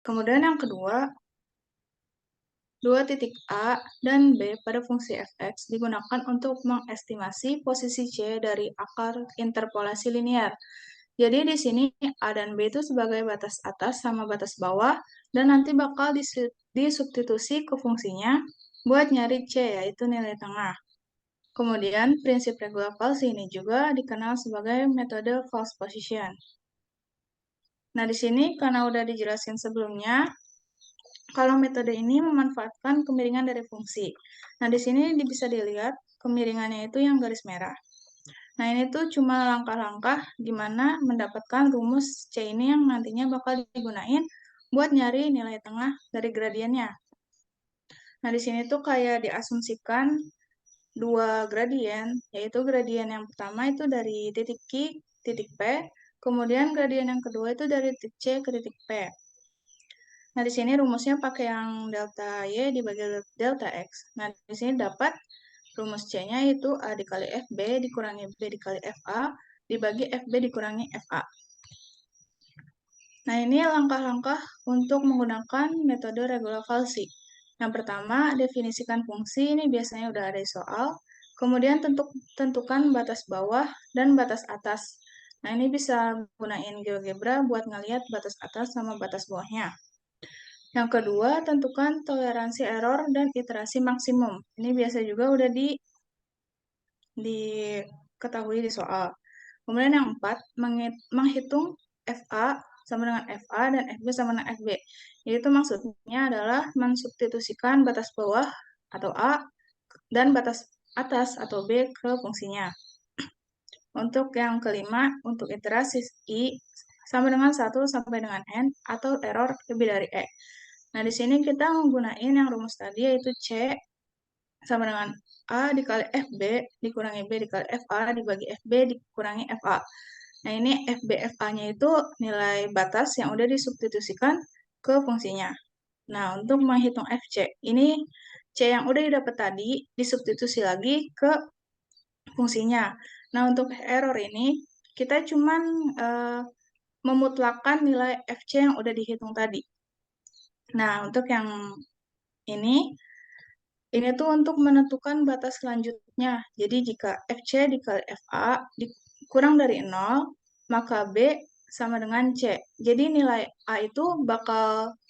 Kemudian yang kedua, 2 titik A dan B pada fungsi fx digunakan untuk mengestimasi posisi C dari akar interpolasi linear. Jadi di sini A dan B itu sebagai batas atas sama batas bawah, dan nanti bakal disubstitusi ke fungsinya buat nyari C, yaitu nilai tengah. Kemudian prinsip regular false ini juga dikenal sebagai metode false position. Nah, di sini karena udah dijelasin sebelumnya, kalau metode ini memanfaatkan kemiringan dari fungsi. Nah, di sini bisa dilihat kemiringannya itu yang garis merah. Nah, ini tuh cuma langkah-langkah gimana mendapatkan rumus C ini yang nantinya bakal digunain buat nyari nilai tengah dari gradiennya. Nah, di sini tuh kayak diasumsikan dua gradien, yaitu gradien yang pertama itu dari titik Q, titik P, kemudian gradien yang kedua itu dari titik C ke titik P. Nah, di sini rumusnya pakai yang delta Y dibagi delta X. Nah, di sini dapat rumus C-nya itu A dikali FB dikurangi B dikali FA dibagi FB dikurangi FA. Nah, ini langkah-langkah untuk menggunakan metode regular falsi. Yang pertama, definisikan fungsi, ini biasanya udah ada di soal. Kemudian tentukan batas bawah dan batas atas. Nah, ini bisa gunain GeoGebra buat ngelihat batas atas sama batas bawahnya. Yang kedua, tentukan toleransi error dan iterasi maksimum. Ini biasa juga udah diketahui di soal. Kemudian yang keempat, menghitung FA sama dengan FA dan FB sama dengan FB. Yaitu maksudnya adalah mensubstitusikan batas bawah atau A dan batas atas atau B ke fungsinya. Untuk yang kelima, untuk iterasi I sama dengan 1 sampai dengan N atau error lebih dari E. Nah, di sini kita menggunakan yang rumus tadi yaitu C sama dengan A dikali FB dikurangi B dikali FA dibagi FB dikurangi FA. Nah, ini FB FA-nya itu nilai batas yang udah disubstitusikan ke fungsinya. Nah, untuk menghitung FC, ini C yang udah didapat tadi disubstitusi lagi ke fungsinya. Nah, untuk error ini kita cuman memutlakkan nilai FC yang udah dihitung tadi. Nah, untuk yang ini tuh untuk menentukan batas selanjutnya. Jadi jika FC dikali FA kurang dari 0, maka B sama dengan C. Jadi nilai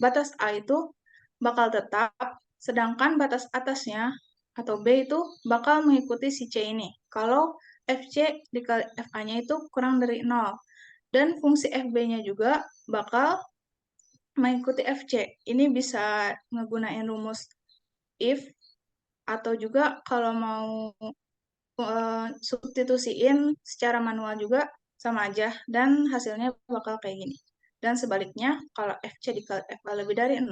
batas A itu bakal tetap, sedangkan batas atasnya atau B itu bakal mengikuti si C ini. Kalau FC dikali FA-nya itu kurang dari 0. Dan fungsi FB-nya juga bakal mengikuti FC. Ini bisa ngegunain rumus if, atau juga kalau mau substitusiin secara manual juga sama aja, dan hasilnya bakal kayak gini. Dan sebaliknya, kalau FC dikali FA lebih dari 0,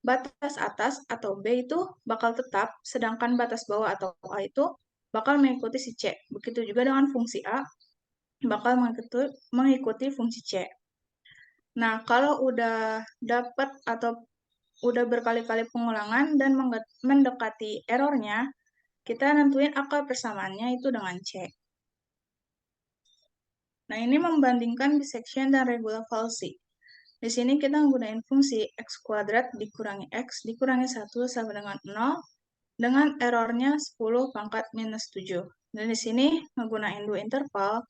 batas atas atau B itu bakal tetap, sedangkan batas bawah atau A itu bakal mengikuti si C. Begitu juga dengan fungsi A, bakal mengikuti fungsi C. Nah, kalau udah dapat atau udah berkali-kali pengulangan dan mendekati errornya, kita nentuin akar persamaannya itu dengan C. Nah, ini membandingkan bisection dan regular falsi. Di sini kita menggunakan fungsi x kuadrat dikurangi x dikurangi 1 sama dengan 0 dengan errornya 10 pangkat minus 7. Dan di sini menggunakan dua interval,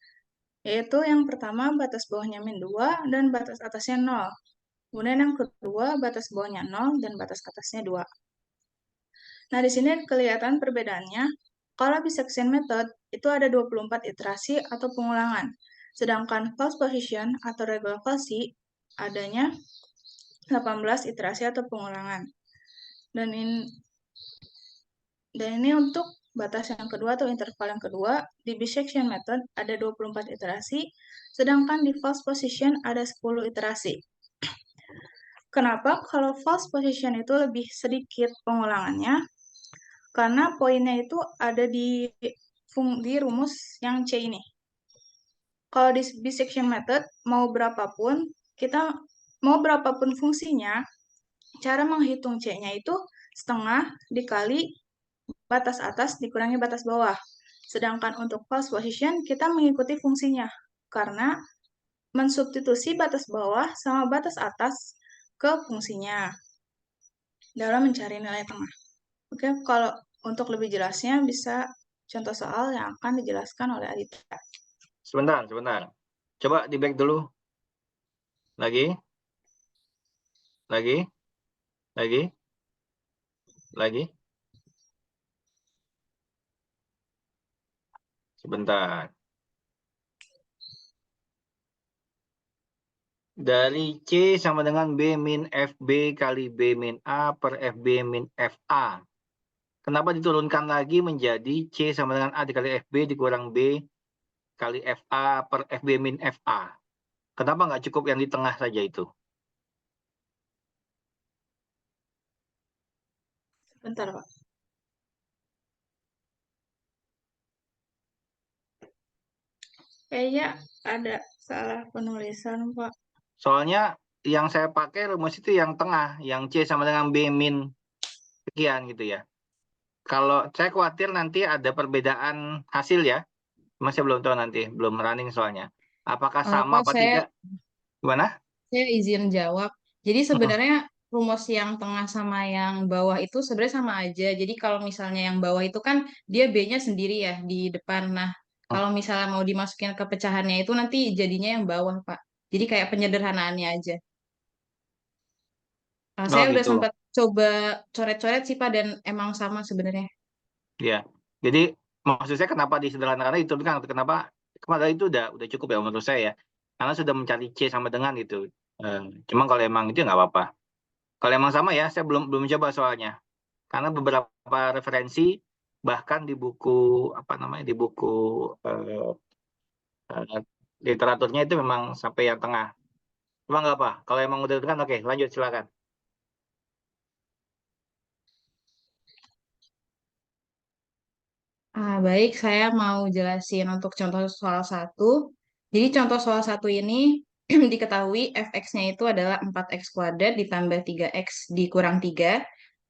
yaitu yang pertama batas bawahnya min 2 dan batas atasnya 0. Kemudian yang kedua batas bawahnya 0 dan batas atasnya 2. Nah, di sini kelihatan perbedaannya. Kalau bisection method, itu ada 24 iterasi atau pengulangan. Sedangkan false position atau regular falsi, adanya 18 iterasi atau pengulangan. Dan ini untuk batas yang kedua atau interval yang kedua, di bisection method ada 24 iterasi, sedangkan di false position ada 10 iterasi. Kenapa? Kalau false position itu lebih sedikit pengulangannya, karena poinnya itu ada di rumus yang C ini. Kalau di bisection method, mau berapapun fungsinya, cara menghitung C-nya itu setengah dikali batas atas dikurangi batas bawah. Sedangkan untuk false position, kita mengikuti fungsinya, karena mensubstitusi batas bawah sama batas atas ke fungsinya dalam mencari nilai tengah. Oke, kalau untuk lebih jelasnya bisa contoh soal yang akan dijelaskan oleh Aditya. Sebentar. Coba di back dulu. Lagi. Lagi. Sebentar. Dari C sama dengan B min FB kali B min A per FB min FA. Kenapa diturunkan lagi menjadi C sama dengan A dikali FB dikurang B kali FA per FB min FA? Kenapa nggak cukup yang di tengah saja itu? Bentar, Pak. Kayaknya ada salah penulisan, Pak. Soalnya yang saya pakai rumus itu yang tengah, yang C sama dengan B min sekian gitu ya. Kalau saya khawatir nanti ada perbedaan hasil ya, masih belum tahu nanti, belum running soalnya. Apakah sama Pak, apa saya tidak? Gimana? izin jawab. Jadi Mm-mm. sebenarnya rumus yang tengah sama yang bawah itu sebenarnya sama aja. Jadi kalau misalnya yang bawah itu kan dia B-nya sendiri ya di depan. Nah, kalau misalnya mau dimasukin ke pecahannya itu nanti jadinya yang bawah, Pak. Jadi kayak penyederhanaannya aja. Oh Saya udah gitu. sempat coba coret-coret sih, Pak, dan emang sama sebenarnya. Ya, jadi maksud saya kenapa disederhanakan itu kan kenapa kemarin itu udah cukup ya menurut saya ya, karena sudah mencari C sama dengan gitu. Eh, Cuma kalau emang itu nggak apa-apa. Kalau emang sama ya, saya belum belum coba soalnya, karena beberapa referensi bahkan di buku apa namanya di buku eh, eh, literaturnya itu memang sampai yang tengah. Cuma nggak apa. Kalau emang udah kan oke, lanjut silakan. Baik, saya mau jelasin untuk contoh soal satu. Jadi contoh soal satu ini diketahui fx-nya itu adalah 4x kuadrat ditambah 3x dikurang 3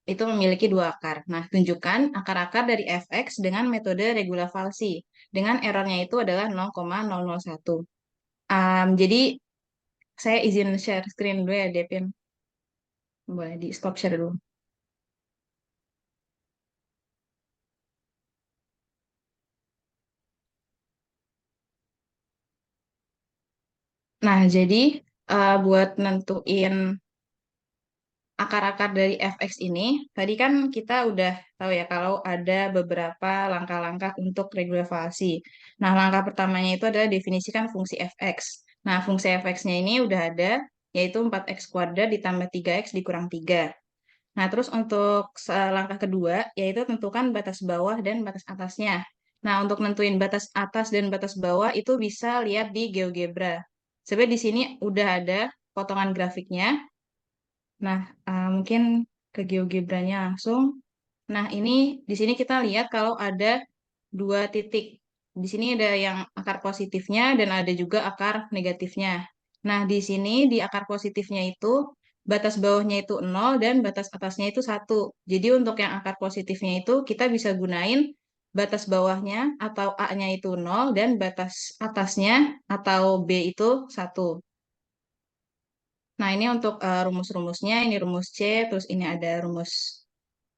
itu memiliki dua akar. Nah, tunjukkan akar-akar dari fx dengan metode regula falsi. Dengan errornya itu adalah 0,001. Jadi saya izin share screen dulu ya, Devin. Boleh di stop share dulu. Nah, jadi buat nentuin akar-akar dari fx ini, tadi kan kita udah tahu ya kalau ada beberapa langkah-langkah untuk regulasi. Nah, langkah pertamanya itu adalah definisikan fungsi fx. Nah, fungsi fx-nya ini udah ada, yaitu 4x kuadrat ditambah 3x dikurang 3. Nah, terus untuk langkah kedua, yaitu tentukan batas bawah dan batas atasnya. Nah, untuk nentuin batas atas dan batas bawah itu bisa lihat di GeoGebra. Sebenarnya di sini udah ada potongan grafiknya. Nah, mungkin ke GeoGebra-nya langsung. Nah, ini di sini kita lihat kalau ada dua titik. Di sini ada yang akar positifnya dan ada juga akar negatifnya. Nah, di sini di akar positifnya itu batas bawahnya itu 0 dan batas atasnya itu 1. Jadi untuk yang akar positifnya itu kita bisa gunain batas bawahnya atau A-nya itu 0 dan batas atasnya atau B itu 1. Nah, ini untuk rumus-rumusnya, ini rumus C, terus ini ada rumus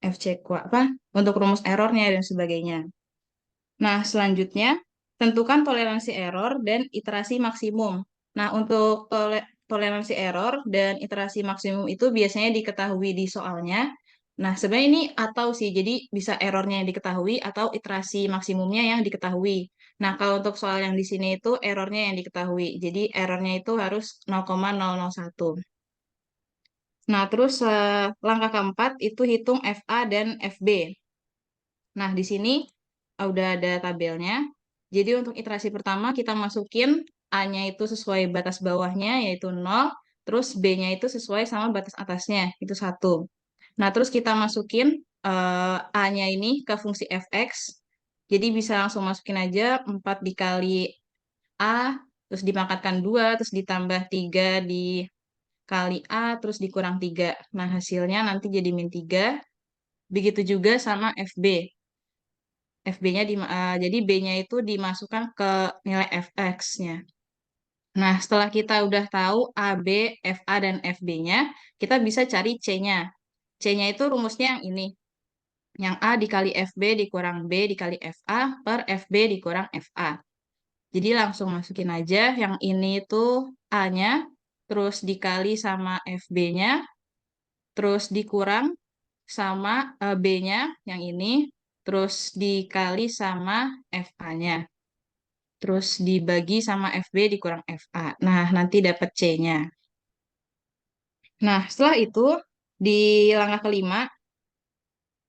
FC apa? Untuk rumus errornya dan sebagainya. Nah, selanjutnya tentukan toleransi error dan iterasi maksimum. Nah, untuk toleransi error dan iterasi maksimum itu biasanya diketahui di soalnya. Nah, sebenarnya ini atau sih, jadi bisa errornya yang diketahui atau iterasi maksimumnya yang diketahui. Nah, kalau untuk soal yang di sini itu errornya yang diketahui. Jadi errornya itu harus 0,001. Nah, terus langkah keempat itu hitung FA dan FB. Nah, di sini udah ada tabelnya. Jadi untuk iterasi pertama kita masukin A-nya itu sesuai batas bawahnya yaitu 0, terus B-nya itu sesuai sama batas atasnya itu 1. Nah, terus kita masukin A-nya ini ke fungsi fx. Jadi bisa langsung masukin aja 4 dikali A, terus dipangkatkan 2, terus ditambah 3 dikali A, terus dikurang 3. Nah, hasilnya nanti jadi min 3. Begitu juga sama FB. FB-nya jadi B-nya itu dimasukkan ke nilai fx-nya. Nah, setelah kita udah tahu A, B, FA, dan FB-nya, kita bisa cari C-nya. C-nya itu rumusnya yang ini. Yang A dikali FB dikurang B dikali FA per FB dikurang FA. Jadi langsung masukin aja yang ini tuh A-nya, terus dikali sama FB-nya, terus dikurang sama B-nya yang ini, terus dikali sama FA-nya. Terus dibagi sama FB dikurang FA. Nah, nanti dapat C-nya. Nah, setelah itu di langkah kelima,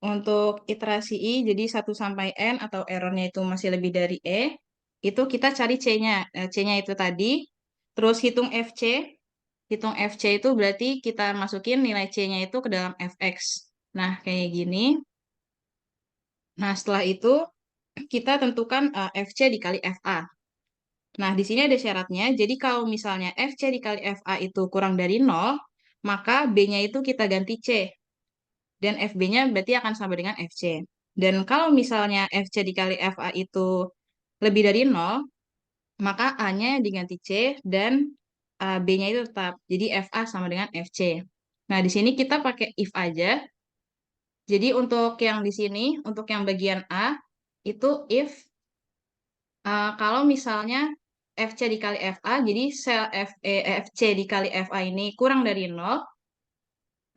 untuk iterasi I, jadi 1 sampai N atau errornya itu masih lebih dari E, itu kita cari C-nya. C-nya itu tadi, terus hitung FC. Hitung FC itu berarti kita masukin nilai C-nya itu ke dalam Fx. Nah, kayak gini. Nah, setelah itu kita tentukan FC dikali FA. Nah, di sini ada syaratnya. Jadi kalau misalnya FC dikali FA itu kurang dari 0, maka B-nya itu kita ganti C. Dan FB-nya berarti akan sama dengan FC. Dan kalau misalnya FC dikali FA itu lebih dari 0, maka A-nya diganti C dan B-nya itu tetap. Jadi FA sama dengan FC. Nah, di sini kita pakai if aja. Jadi untuk yang di sini, untuk yang bagian A, itu if kalau misalnya FC dikali FA, jadi sel FC dikali FA ini kurang dari 0,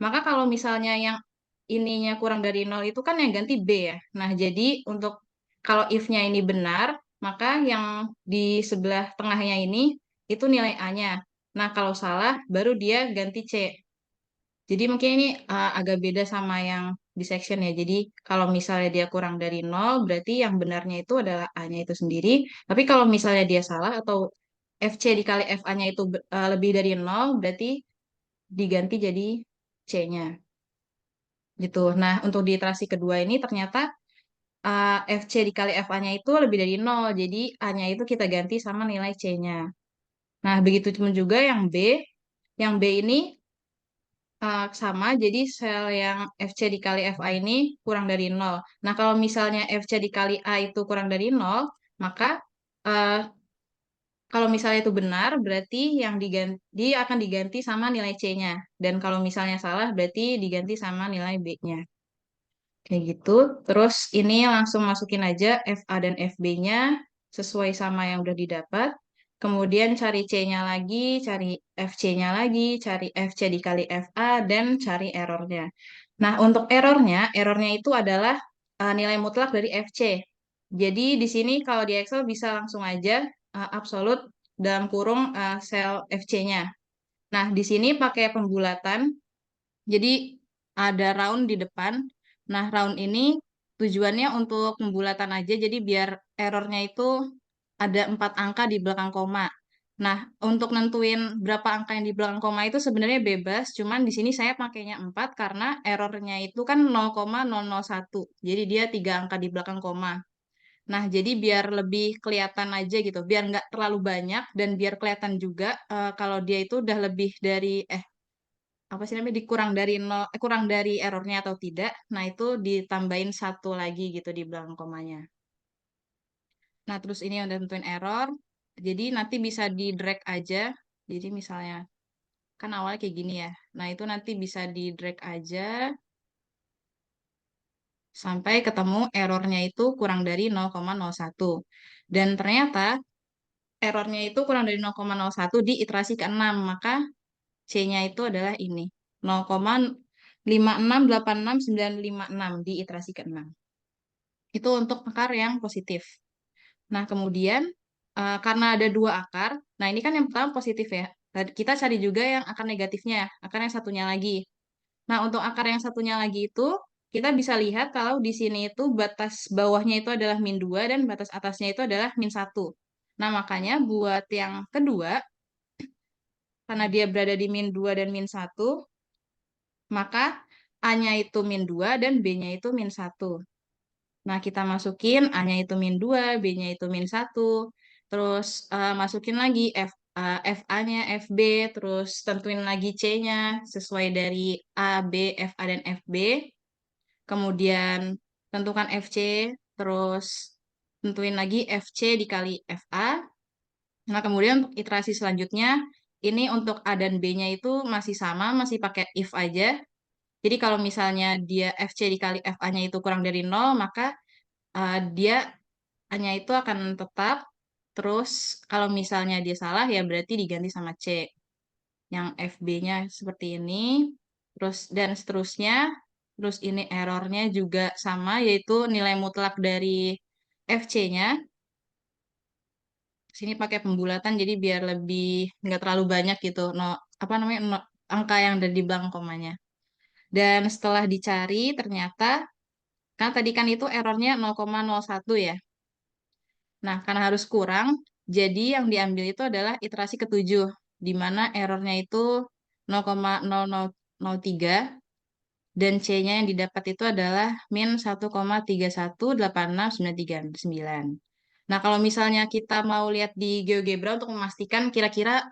maka kalau misalnya yang ininya kurang dari 0 itu kan yang ganti B ya. Nah, jadi untuk kalau if-nya ini benar, maka yang di sebelah tengahnya ini itu nilai A-nya. Nah, kalau salah, baru dia ganti C. Jadi mungkin ini agak beda sama yang di section ya. Jadi kalau misalnya dia kurang dari 0, berarti yang benarnya itu adalah A-nya itu sendiri. Tapi kalau misalnya dia salah atau FC dikali FA-nya itu lebih dari 0, berarti diganti jadi C-nya. Gitu. Nah, untuk di iterasi kedua ini ternyata FC dikali FA-nya itu lebih dari 0. Jadi A-nya itu kita ganti sama nilai C-nya. Nah, begitu juga yang B. Yang B ini sama, jadi sel yang FC dikali FA ini kurang dari 0. Nah, kalau misalnya FC dikali A itu kurang dari 0, maka uh, kalau misalnya itu benar, berarti yang diganti akan diganti sama nilai C-nya. Dan kalau misalnya salah, berarti diganti sama nilai B-nya. Kayak gitu. Terus ini langsung masukin aja FA dan FB-nya sesuai sama yang udah didapat. Kemudian cari C-nya lagi, cari FC-nya lagi, cari FC dikali FA, dan cari errornya. Nah, untuk errornya itu adalah nilai mutlak dari FC. Jadi di sini kalau di Excel bisa langsung aja absolut dalam kurung sel FC-nya. Nah, di sini pakai pembulatan. Jadi ada round di depan. Nah, round ini tujuannya untuk pembulatan aja. Jadi biar errornya itu ada 4 angka di belakang koma. Nah, untuk nentuin berapa angka yang di belakang koma itu sebenarnya bebas. Cuman di sini saya pakainya 4 karena errornya itu kan 0,001. Jadi dia 3 angka di belakang koma. Nah, jadi biar lebih kelihatan aja gitu. Biar nggak terlalu banyak dan biar kelihatan juga kalau dia itu udah lebih dari apa sih namanya dikurang dari nol kurang dari errornya atau tidak. Nah, itu ditambahin 1 lagi gitu di belakang komanya. Nah, terus ini udah tentuin error. Jadi nanti bisa di drag aja. Jadi misalnya kan awalnya kayak gini ya. Nah, itu nanti bisa di drag aja sampai ketemu errornya itu kurang dari 0,01. Dan ternyata errornya itu kurang dari 0,01 di iterasi ke-6. Maka C-nya itu adalah ini. 0,5686956 di iterasi ke-6. Itu untuk akar yang positif. Nah, kemudian karena ada 2 akar, nah ini kan yang pertama positif ya. Kita cari juga yang akar negatifnya, akar yang satunya lagi. Nah, untuk akar yang satunya lagi itu, kita bisa lihat kalau di sini itu batas bawahnya itu adalah -2 dan batas atasnya itu adalah -1. Nah, makanya buat yang kedua, karena dia berada di -2 dan -1, maka A-nya itu -2 dan B-nya itu -1. Nah, kita masukin A-nya itu -2, B-nya itu -1, terus masukin lagi FA-nya, FB, terus tentuin lagi C-nya sesuai dari A, B, FA, dan FB. Kemudian tentukan FC, terus tentuin lagi FC dikali FA. Nah, kemudian untuk iterasi selanjutnya, ini untuk A dan B-nya itu masih sama, masih pakai if aja. Jadi kalau misalnya dia FC dikali FA-nya itu kurang dari 0, maka dia A-nya itu akan tetap. Terus kalau misalnya dia salah, ya berarti diganti sama C. Yang FB-nya seperti ini. Terus dan seterusnya. Terus ini errornya juga sama, yaitu nilai mutlak dari FC-nya. Sini pakai pembulatan jadi biar lebih nggak terlalu banyak gitu. Apa namanya? Angka yang ada di belakang komanya. Dan setelah dicari ternyata kan tadi kan itu errornya 0,01 ya. Nah, karena harus kurang, jadi yang diambil itu adalah iterasi ketujuh, di mana errornya itu 0,0003 dan C-nya yang didapat itu adalah min 1,3186939. Nah, kalau misalnya kita mau lihat di GeoGebra untuk memastikan kira-kira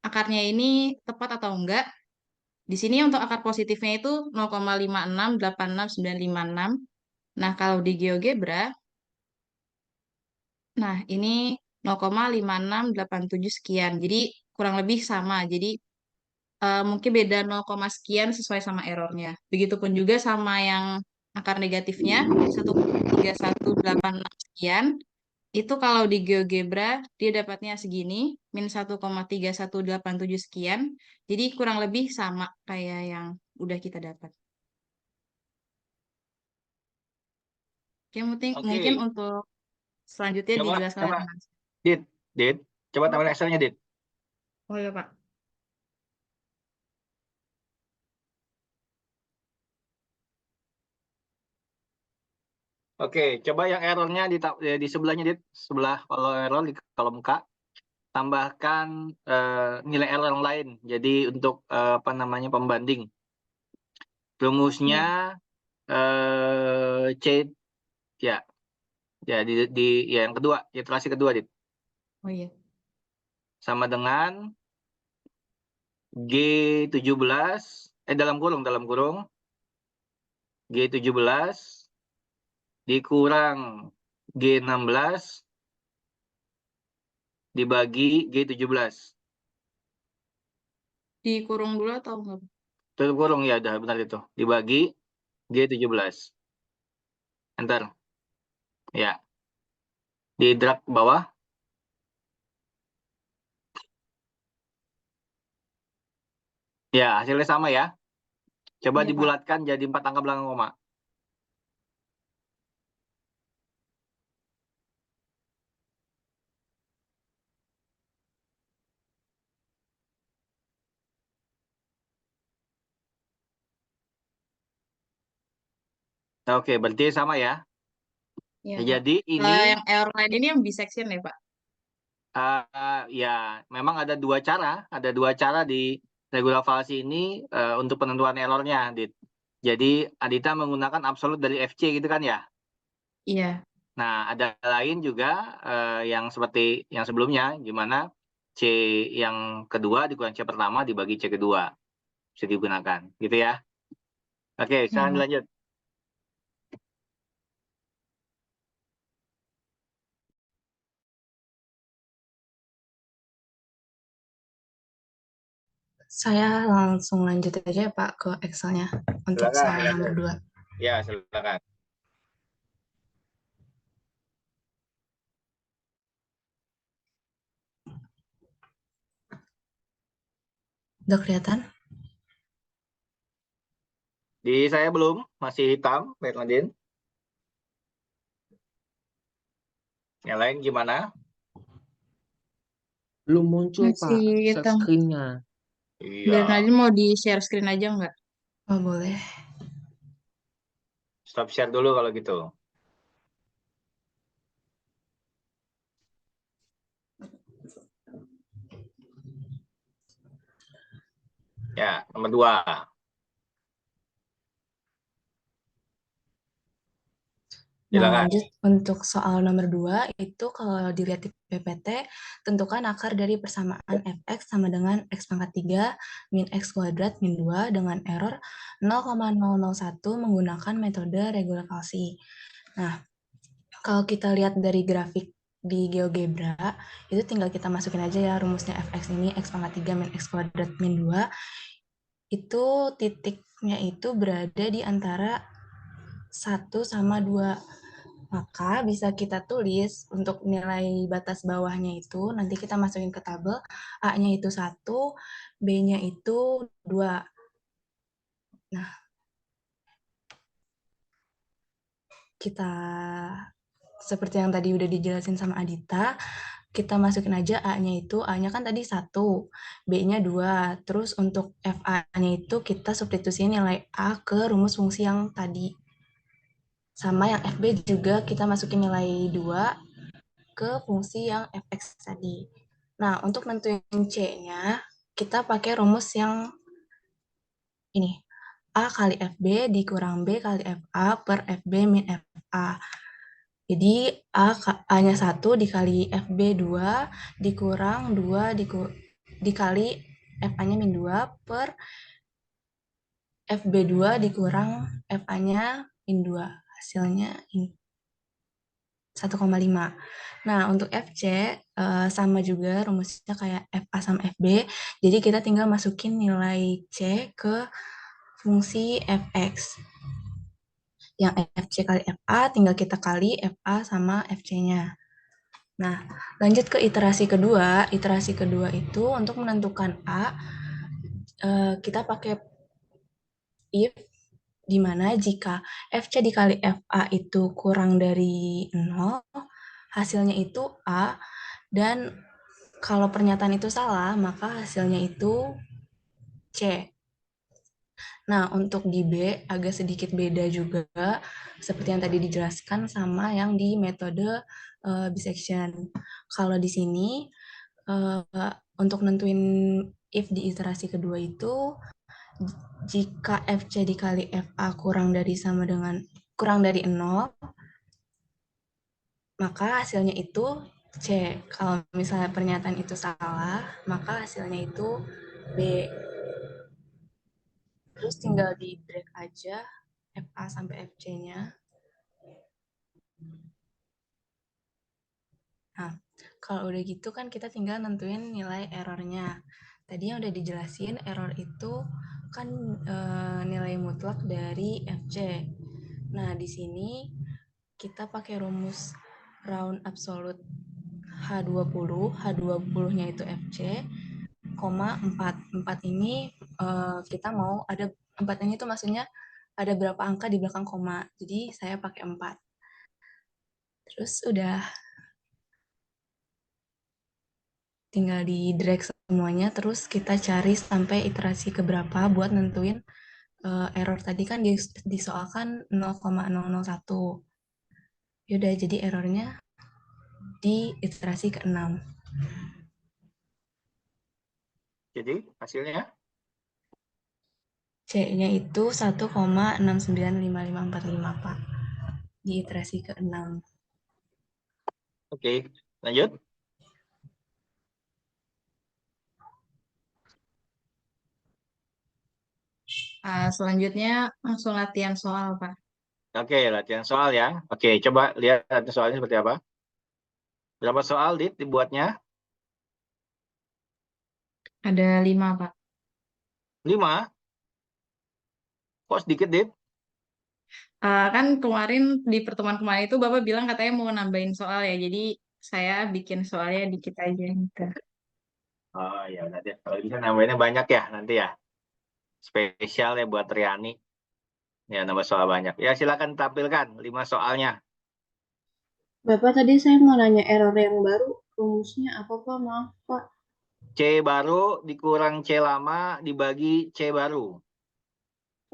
akarnya ini tepat atau enggak, di sini untuk akar positifnya itu 0,568696. Nah, kalau di GeoGebra, nah ini 0,5687 sekian. Jadi kurang lebih sama. Jadi mungkin beda 0, sekian sesuai sama errornya. Begitupun juga sama yang akar negatifnya 1,3186 sekian. Itu kalau di GeoGebra dia dapatnya segini, min 1,3187 sekian. Jadi kurang lebih sama kayak yang udah kita dapat. Oke, mungkin Oke, untuk selanjutnya coba dijelaskan oleh coba teman. Dit, coba Apa, tambahin Pak? Excelnya Dit. Oh ya, Pak. Oke, coba yang errornya di sebelahnya Dit, sebelah kalau error di kolom K, tambahkan nilai error yang lain. Jadi untuk apa namanya pembanding. Rumusnya Ya. C ya, ya di ya yang kedua, iterasi kedua Dit. Oh iya. Sama dengan G17 dalam kurung G17 dikurang G16 dibagi G17. Dikurung dulu atau enggak? Tutup kurung ya udah benar itu. Dibagi G17. Enter. Ya. Di drag ke bawah. Ya, hasilnya sama ya. Coba Iya, Pak. dibulatkan jadi 4 angka belakang koma. Nah, oke, berarti sama ya. Iya, Ya, Pak. jadi ini Yang error lain ini yang bisection ya, Pak? ya memang ada dua cara. Ada dua cara di regulasi ini untuk penentuan errornya, Dit. Jadi Adita menggunakan absolut dari FC gitu kan ya. Iya. Nah, ada lain juga yang seperti yang sebelumnya, gimana C yang kedua dikurang C pertama dibagi C kedua. Bisa digunakan, gitu ya. Oke, Iya, sekarang Pak. lanjut. Saya langsung lanjut aja ya Pak ke Excel-nya untuk Silakan, soal nomor silakan. 2. Ya, silakan. Udah kelihatan? Di saya belum, masih hitam, baik Nadine. Yang lain gimana? Belum muncul, Masih Pak, share hitam. screen-nya. Biar Iya, nanti mau di share screen aja nggak? Oh, boleh. stop share dulu kalau gitu. Ya, nomor 2. Nah, Silakan. lanjut untuk soal nomor 2, itu kalau dilihat di PPT, tentukan akar dari persamaan fx sama dengan x pangkat 3 min x kuadrat min 2 dengan error 0,001 menggunakan metode regular Cauchy. Nah, kalau kita lihat dari grafik di GeoGebra, itu tinggal kita masukin aja ya rumusnya fx ini, x pangkat 3 min x kuadrat min 2, itu titiknya itu berada di antara 1 sama 2. Maka bisa kita tulis untuk nilai batas bawahnya itu, nanti kita masukin ke tabel, A-nya itu 1, B-nya itu 2. Nah, kita seperti yang tadi udah dijelasin sama Adita, kita masukin aja A-nya itu, A-nya kan tadi 1, B-nya 2, terus untuk FA-nya itu kita substitusiin nilai A ke rumus fungsi yang tadi. Sama yang FB juga kita masukin nilai 2 ke fungsi yang fx tadi. Nah, untuk nentuin C-nya, kita pakai rumus yang ini. A kali FB dikurang B kali FA per FB min FA. Jadi A-nya 1 dikali FB 2 dikurang 2 dikali FA-nya min 2 per FB 2 dikurang FA-nya min 2. Hasilnya ini 1,5. Nah, untuk FC sama juga rumusnya kayak FA sama FB. Jadi kita tinggal masukin nilai C ke fungsi fx. Yang FC kali FA tinggal kita kali FA sama FC-nya. Nah, lanjut ke iterasi kedua. Iterasi kedua itu untuk menentukan A, kita pakai if, di mana jika FC dikali FA itu kurang dari 0, hasilnya itu A, dan kalau pernyataan itu salah, maka hasilnya itu C. Nah, untuk di B agak sedikit beda juga, seperti yang tadi dijelaskan sama yang di metode bisection. Kalau di sini, untuk nentuin if di iterasi kedua itu, jika FC dikali FA kurang dari 0, maka hasilnya itu C. Kalau misalnya pernyataan itu salah, maka hasilnya itu B. Terus tinggal di drag aja FA sampai FC-nya. Nah, kalau udah gitu kan kita tinggal nentuin nilai errornya. Tadi yang udah dijelasin, error itu kan nilai mutlak dari FC. Nah, di sini kita pakai rumus round absolute H20, H20-nya itu FC, 4. 4 ini kita mau ada 4 ini tuh maksudnya ada berapa angka di belakang koma. Jadi saya pakai 4. Terus udah tinggal di drag semuanya, terus kita cari sampai iterasi keberapa buat nentuin error tadi kan disoalkan 0,001. Yaudah, jadi errornya di iterasi ke-6. Jadi hasilnya? C-nya itu 1,695545, Pak. Di iterasi ke-6. Oke, lanjut. Selanjutnya langsung latihan soal, Pak. Oke, latihan soal ya. Oke, coba lihat soalnya seperti apa. Berapa soal, Dit, dibuatnya? Ada 5, Pak. 5? Kok sedikit, Dit? Kan kemarin di pertemuan kemarin itu Bapak bilang katanya mau nambahin soal ya, jadi saya bikin soalnya dikit aja gitu. Oh, ya udah deh. Kalau bisa nambahinnya banyak ya nanti ya. Spesial ya buat Riani. Ya, nambah soal banyak. Ya, silakan tampilkan 5 soalnya. Bapak, tadi saya mau nanya error yang baru, rumusnya apa Pak? Maaf Pak. C baru dikurang C lama dibagi C baru.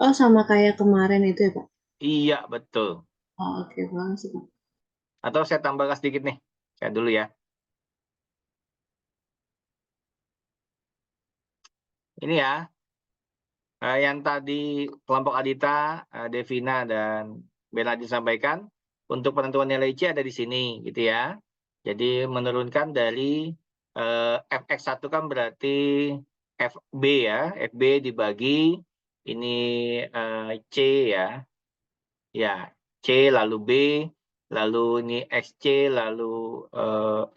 Oh, sama kayak kemarin itu ya Pak? Iya, betul. Oh, oke, makasih Pak. Atau saya tambahkan sedikit nih. Saya dulu ya. Ini ya. Yang tadi kelompok Adita, Devina, dan Benadi sampaikan, untuk penentuan nilai C ada di sini, gitu ya. Jadi menurunkan dari fx1 kan berarti fb ya, fb dibagi ini C ya. Ya, C lalu B lalu ini XC, lalu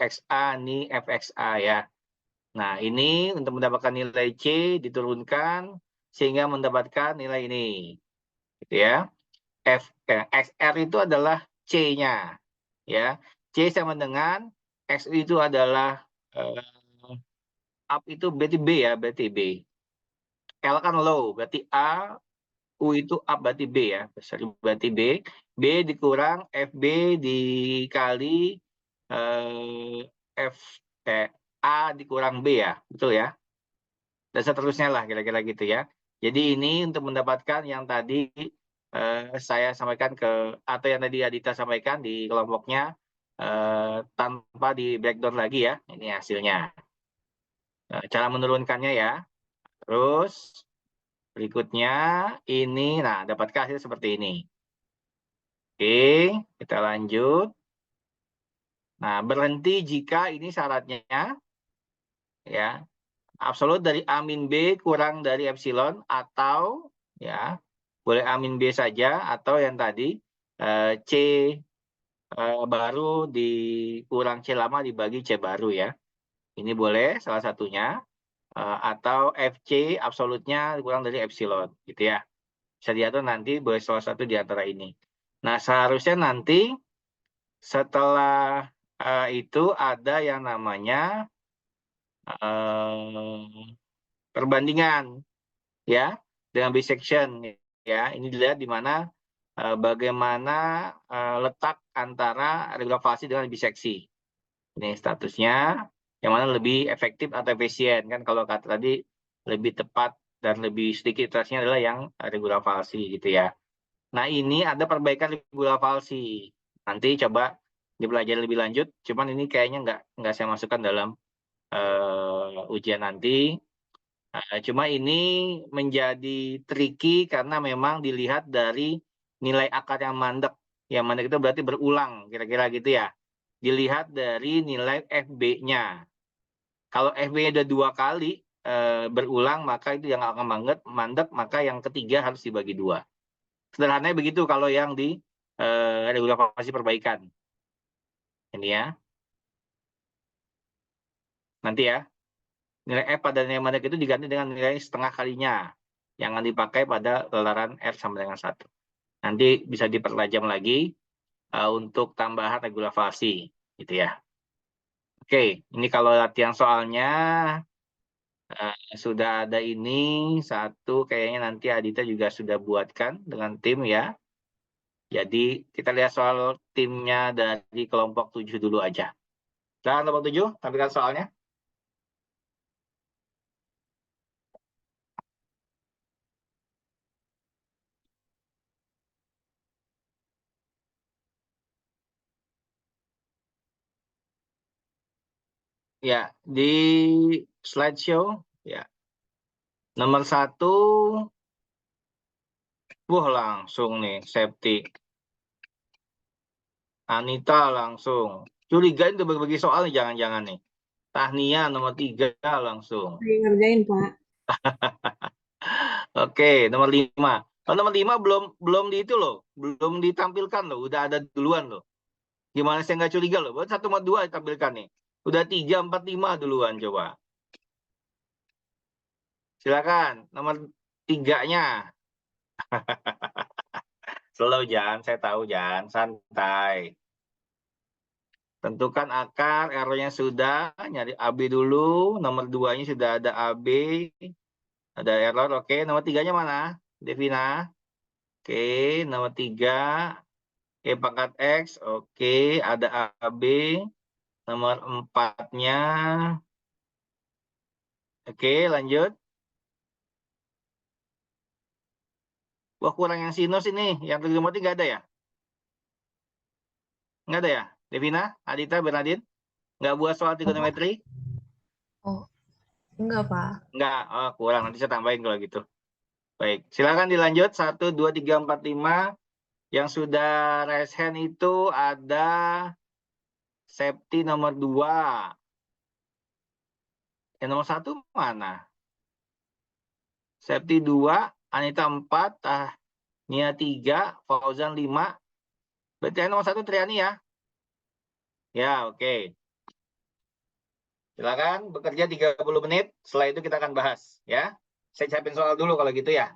XA, ini FXA ya. Nah, ini untuk mendapatkan nilai C diturunkan sehingga mendapatkan nilai ini. Gitu ya. XR itu adalah C-nya. Ya. C sama dengan X itu adalah up itu berarti B ya, berarti B. L kan low, berarti A, U itu up berarti B ya, berarti B. B dikurang FB dikali A dikurang B ya, betul ya? Dan seterusnya lah kira-kira gitu ya. Jadi ini untuk mendapatkan yang tadi saya sampaikan atau yang tadi Adita sampaikan di kelompoknya tanpa di breakdown lagi ya, ini hasilnya. Cara menurunkannya ya. Terus berikutnya ini, nah dapatkan hasil seperti ini. Oke, kita lanjut. Nah, berhenti jika ini syaratnya ya, absolut dari A min B kurang dari epsilon, atau ya boleh A min B saja, atau yang tadi C baru dikurang C lama dibagi C baru ya. Ini boleh salah satunya, atau FC absolutnya kurang dari epsilon gitu ya. Bisa diatur nanti boleh salah satu di antara ini. Nah, seharusnya nanti setelah itu ada yang namanya perbandingan ya dengan bisection ya. Ini dilihat di mana bagaimana letak antara regulasi dengan biseksi. Ini statusnya yang mana lebih efektif atau efisien kan, kalau kata tadi lebih tepat dan lebih sedikit iterasinya adalah yang regulasi gitu ya. Nah, ini ada perbaikan regulasi. Nanti coba dipelajari lebih lanjut. Cuman ini kayaknya nggak saya masukkan dalam ujian nanti. Cuma ini menjadi tricky karena memang dilihat dari nilai akar yang mandek. Yang mandek itu berarti berulang, kira-kira gitu ya. Dilihat dari nilai FB-nya. Kalau FB-nya udah 2 kali berulang, maka itu yang akan mandek, maka yang ketiga harus dibagi 2. Sederhananya begitu kalau yang di regulasi perbaikan. Ini ya. Nanti ya. Nilai F pada nilai mandek itu diganti dengan nilai setengah kalinya. Yang akan dipakai pada lelaran R sama dengan 1. Nanti bisa dipertajam lagi untuk tambahan regulasi. Gitu ya. Oke, ini kalau latihan soalnya sudah ada ini. Satu, kayaknya nanti Adita juga sudah buatkan dengan tim ya. Jadi kita lihat soal timnya dari kelompok 7 dulu aja. Dan kelompok 7, tampilkan soalnya. Ya, di slideshow ya. Nomor 1, wah langsung nih safety. Anita langsung. Curigain tuh bagi-bagi soal nih, jangan-jangan nih. Tahnia nomor 3 langsung. Saya ngerjain, Pak. Oke, nomor 5. Oh, nomor 5 belum di itu loh, belum ditampilkan loh, udah ada duluan loh. Gimana saya nggak curiga loh, buat 1 sama 2 ditampilkan nih. Udah 3, 4, 5 duluan coba. Silakan, nomor 3-nya. Slow Jan, saya tahu Jan, santai. Tentukan akar, R-nya sudah, nyari AB dulu, nomor 2-nya sudah ada AB, ada error, oke. Nomor 3-nya mana? Devina. Oke, nomor 3, E pangkat X, oke, ada AB. Nomor 4-nya, oke, lanjut. Wah, kurang yang sinus ini, yang trigonometri nggak ada ya? Nggak ada ya? Devina, Adita, Bernadine? Nggak buat soal trigonometri? Oh, enggak, Pak. Nggak, oh, kurang. Nanti saya tambahin kalau gitu. Baik, silakan dilanjut. 1, 2, 3, 4, 5. Yang sudah raise hand itu ada Septi nomor 2. Yang nomor 1 mana? Septi 2, Anita 4, Nia 3, Fauzan 5. Berarti yang nomor 1 Triani ya? Ya, oke. Silakan bekerja 30 menit. Setelah itu kita akan bahas. Ya, saya siapin soal dulu kalau gitu ya.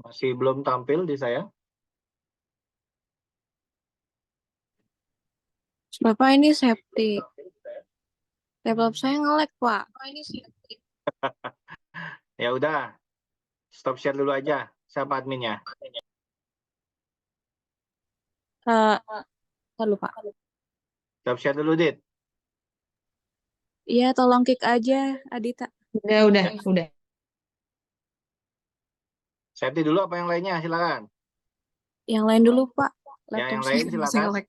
Masih belum tampil di saya. Bapak ini safety. Laptop saya nge-lag, Pak. Ya udah, stop share dulu aja. Siapa adminnya? Ntar lupa. Stop share dulu, Dit. Iya, tolong kick aja, Adita. Udah. Safety dulu apa yang lainnya? Silakan. Yang lain dulu, Pak. Ya, Laptop yang saya lain masih silakan. nge-lag.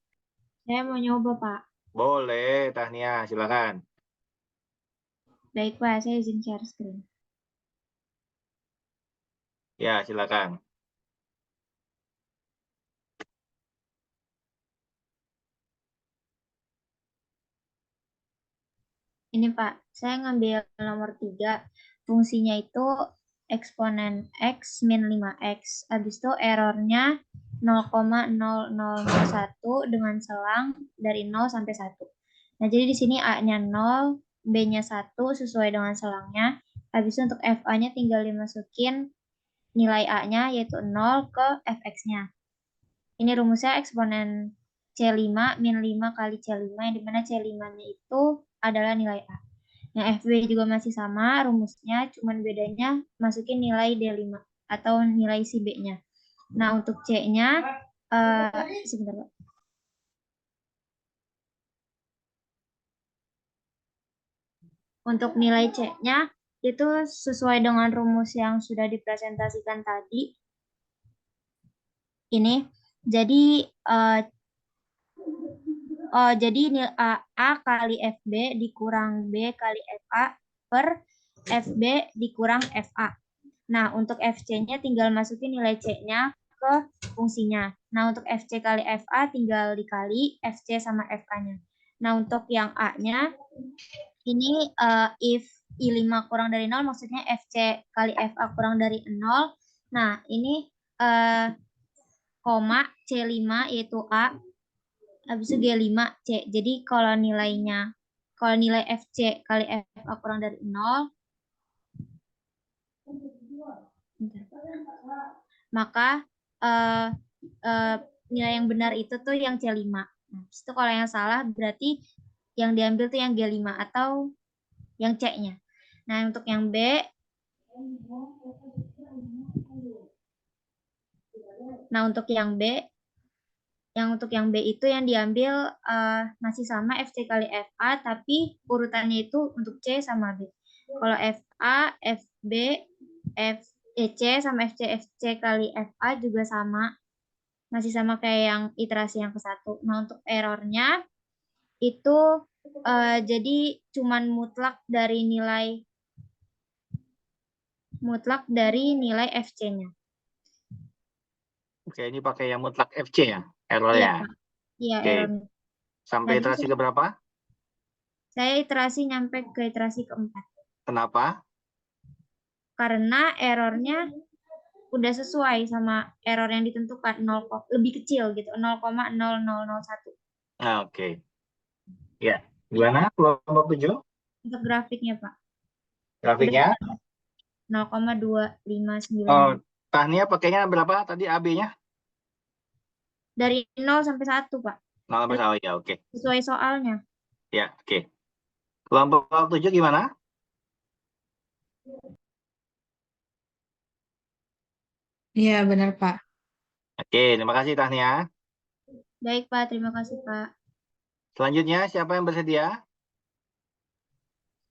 Saya mau nyoba, Pak. Boleh, Tahnia, silakan. Baik, Pak. Saya izin share screen. Ya, silakan. Ini, Pak. Saya ngambil nomor 3. Fungsinya itu eksponen X min 5X. Habis itu errornya 0,0001 dengan selang dari 0 sampai 1. Nah, jadi di sini A-nya 0, B-nya 1 sesuai dengan selangnya. Habis itu untuk FA-nya tinggal dimasukin nilai A-nya yaitu 0 ke fx-nya. Ini rumusnya eksponen C5 min 5 kali C5, yang dimana C5-nya itu adalah nilai A. Yang FB juga masih sama rumusnya, cuman bedanya masukin nilai D5 atau nilai si B-nya. Nah, untuk C-nya, sebentar Pak. Untuk nilai C-nya itu sesuai dengan rumus yang sudah dipresentasikan tadi. Ini, jadi jadi A kali FB dikurang B kali FA per FB dikurang FA. Nah, untuk FC-nya tinggal masukin nilai C-nya ke fungsinya. Nah, untuk FC kali FA tinggal dikali FC sama FA-nya. Nah, untuk yang A-nya, ini if I5 kurang dari 0, maksudnya FC kali FA kurang dari 0. Nah, ini koma C5 yaitu A, habis itu G5C. Jadi kalau nilai FC kali FA kurang dari 0, maka nilai yang benar itu tuh yang C5. Nah, itu kalau yang salah berarti yang diambil tuh yang G5 atau yang C-nya. Nah, untuk yang B, Yang untuk yang B itu yang diambil masih sama FC kali FA, tapi urutannya itu untuk C sama B. Kalau FA, FB, C sama FC kali FA juga sama. Masih sama kayak yang iterasi yang ke-1. Nah, untuk errornya itu jadi cuman mutlak dari nilai FC-nya. Oke, ini pakai yang mutlak FC ya, Iya, errornya. Pak. Iya, Oke. errornya. Sampai Nah, iterasi ke berapa? Saya iterasi nyampe ke iterasi ke-4. Kenapa? Karena errornya udah sesuai sama error yang ditentukan, lebih kecil gitu, 0,0001. Nah, oke. Ya, gimana kelompok 7? Untuk grafiknya, Pak. Grafiknya? 0,259. Oh, Tania pakainya berapa tadi AB-nya? Dari 0 sampai 1, Pak. 0 sampai 1, ya, oke. Sesuai soalnya. Ya, oke. Kelompok 7 gimana? Iya, benar, Pak. Oke, terima kasih Tania. Baik, Pak. Terima kasih, Pak. Selanjutnya, siapa yang bersedia?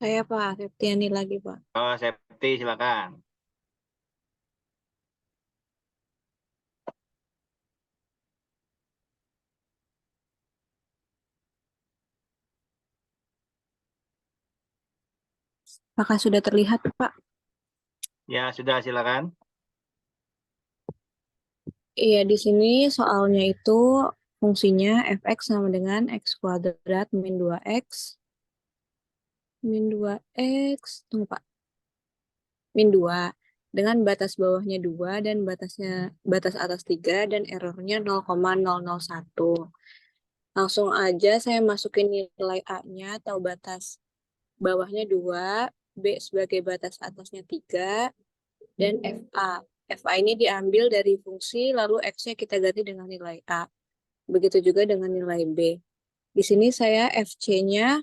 Saya Pak, Septiani lagi Pak. Oh, Septi, silakan. Apakah sudah terlihat Pak? Ya, sudah, silakan. Iya, di sini soalnya itu fungsinya fx sama dengan x kuadrat min 2x min 2x, tunggu Pak, min 2 dengan batas bawahnya 2 dan batas atas 3 dan errornya 0,001. Langsung aja saya masukin nilai A-nya atau batas bawahnya 2, B sebagai batas atasnya 3, dan FA. FA ini diambil dari fungsi, lalu X-nya kita ganti dengan nilai A. Begitu juga dengan nilai B. Di sini saya FC-nya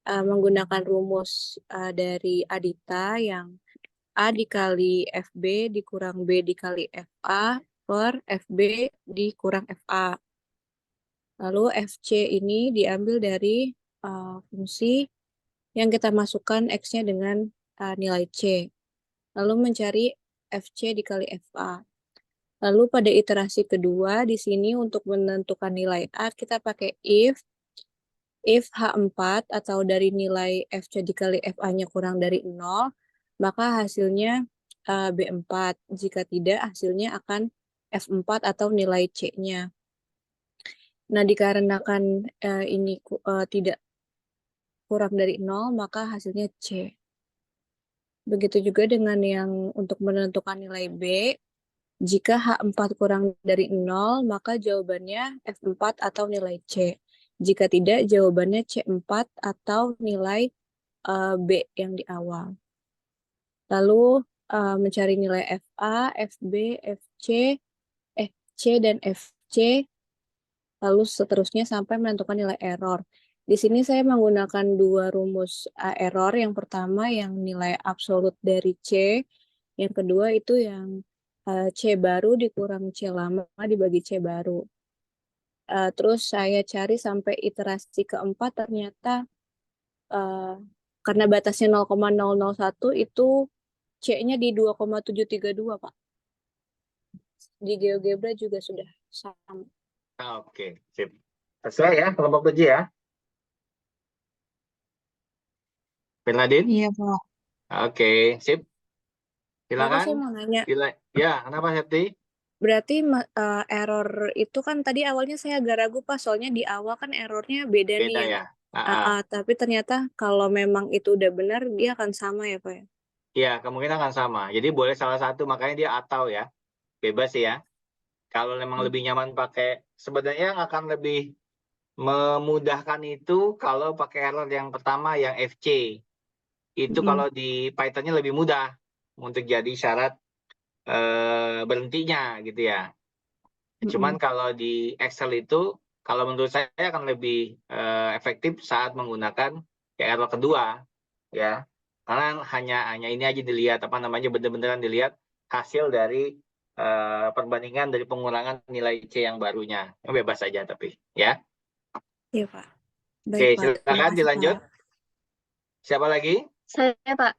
menggunakan rumus dari Adita yang A dikali FB dikurang B dikali FA per FB dikurang FA. Lalu FC ini diambil dari fungsi yang kita masukkan X-nya dengan nilai C. Lalu mencari FC dikali FA. Lalu pada iterasi kedua, di sini untuk menentukan nilai A, kita pakai if H4 atau dari nilai FC dikali FA-nya kurang dari 0, maka hasilnya B4. Jika tidak, hasilnya akan F4 atau nilai C-nya. Nah, dikarenakan ini tidak kurang dari 0, maka hasilnya C. Begitu juga dengan yang untuk menentukan nilai B, jika H4 kurang dari 0, maka jawabannya F4 atau nilai C. Jika tidak, jawabannya C4 atau nilai B yang di awal. Lalu mencari nilai FA, FB, FC, dan FC, lalu seterusnya sampai menentukan nilai error. Di sini saya menggunakan dua rumus error. Yang pertama yang nilai absolut dari C, yang kedua itu yang C baru dikurang C lama dibagi C baru. Terus saya cari sampai iterasi keempat, ternyata karena batasnya 0,001 itu C-nya di 2,732, Pak. Di GeoGebra juga sudah sama. Oke, sip. Sesuai ya, kelompok 7 ya. Bernadine? Iya, Pak. Oke, sip. Bapak, saya Silakan. mau nanya. Ya, kenapa Septi? Berarti error itu kan tadi awalnya saya agak ragu Pak, soalnya di awal kan errornya beda nih Beda yang ya. tapi ternyata kalau memang itu udah benar dia akan sama ya Pak ya. Ya, kemungkinan akan sama. Jadi boleh salah satu, makanya dia atau ya. Bebas ya. Kalau memang lebih nyaman pakai, sebenarnya yang akan lebih memudahkan itu kalau pakai error yang pertama yang FC. Itu kalau di Python-nya lebih mudah untuk jadi syarat berhentinya gitu ya. Cuman kalau di Excel itu, kalau menurut saya akan lebih efektif saat menggunakan error kedua, ya. Karena hanya ini aja dilihat, apa namanya, bener-beneran dilihat hasil dari perbandingan dari pengulangan nilai C yang barunya. Bebas saja tapi ya. Iya, Pak. Oke, Baik, Pak. Terima silakan kasih, dilanjut. Pak. Siapa lagi? Saya, Pak.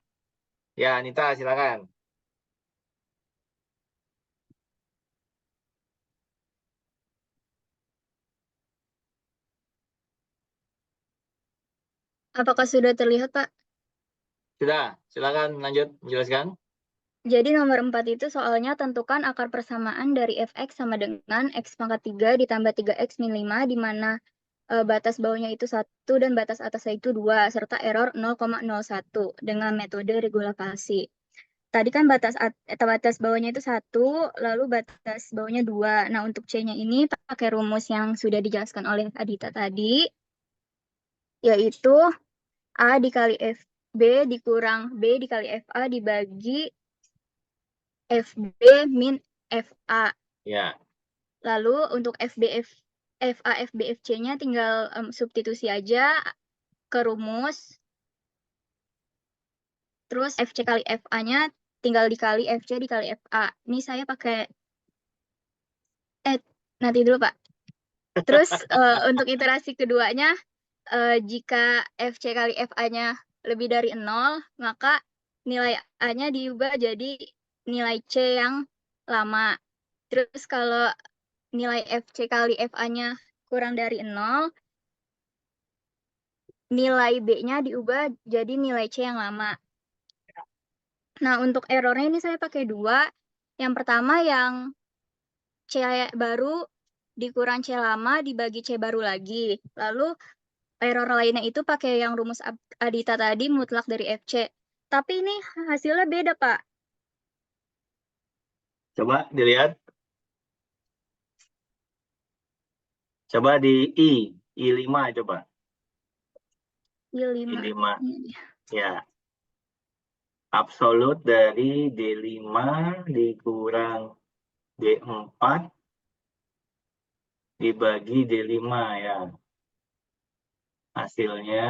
Ya, Anita, silakan. Apakah sudah terlihat, Pak? Sudah, silakan lanjut menjelaskan. Jadi nomor 4 itu soalnya tentukan akar persamaan dari fx sama dengan x pangkat 3 ditambah 3x min 5, di mana batas bawahnya itu 1 dan batas atasnya itu 2, serta error 0,01 dengan metode regulasi. Tadi kan batas bawahnya itu 1, lalu batas bawahnya 2. Nah, untuk C-nya ini pakai rumus yang sudah dijelaskan oleh Adita tadi, yaitu A dikali FB dikurang B dikali FA dibagi FB min FA. Ya. Lalu untuk FA, FB, FC-nya tinggal substitusi aja ke rumus. Terus FC kali FA-nya tinggal dikali FC dikali FA. Ini saya pakai nanti dulu, Pak. Terus untuk iterasi keduanya, jika FC kali FA-nya lebih dari 0, maka nilai A-nya diubah jadi nilai C yang lama. Terus kalau nilai FC kali FA-nya kurang dari 0, nilai B-nya diubah jadi nilai C yang lama. Nah, untuk errornya ini saya pakai 2. Yang pertama yang C baru dikurang C lama dibagi C baru lagi. Lalu error lainnya itu pakai yang rumus Adita tadi mutlak dari FC. Tapi ini hasilnya beda, Pak. Coba dilihat. Coba di I5 coba. I5. I5. Ya. Absolut dari D5 dikurang D4 dibagi D5 ya. Hasilnya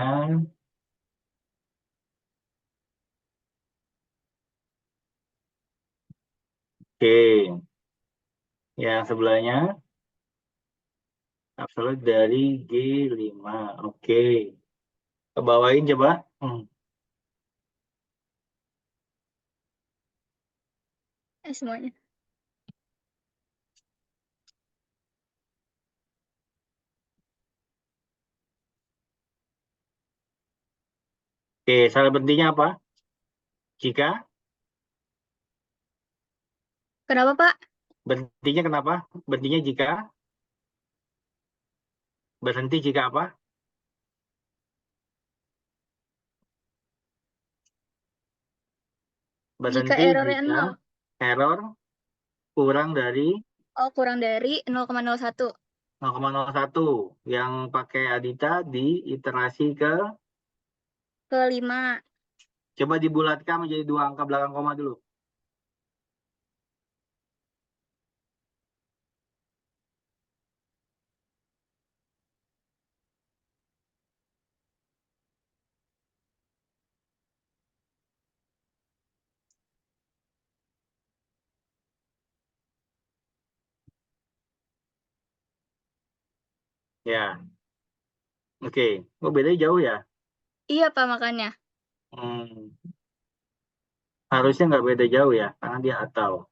oke. Yang sebelahnya absolut dari G5. Oke. Kebawain coba. Semuanya. Oke, salah berhentinya apa? Jika? Kenapa, Pak? Berhentinya kenapa? Berhentinya jika? Berhenti jika apa? Berhenti Jika errornya jika 0. error kurang dari kurang dari 0,01. 0,01 yang pakai Adita di iterasi ke 5. coba dibulatkan menjadi 2 angka belakang koma dulu. Ya. Oke. Oh, bedanya jauh ya? Iya, Pak, makanya. Harusnya nggak beda jauh ya, karena dia atau.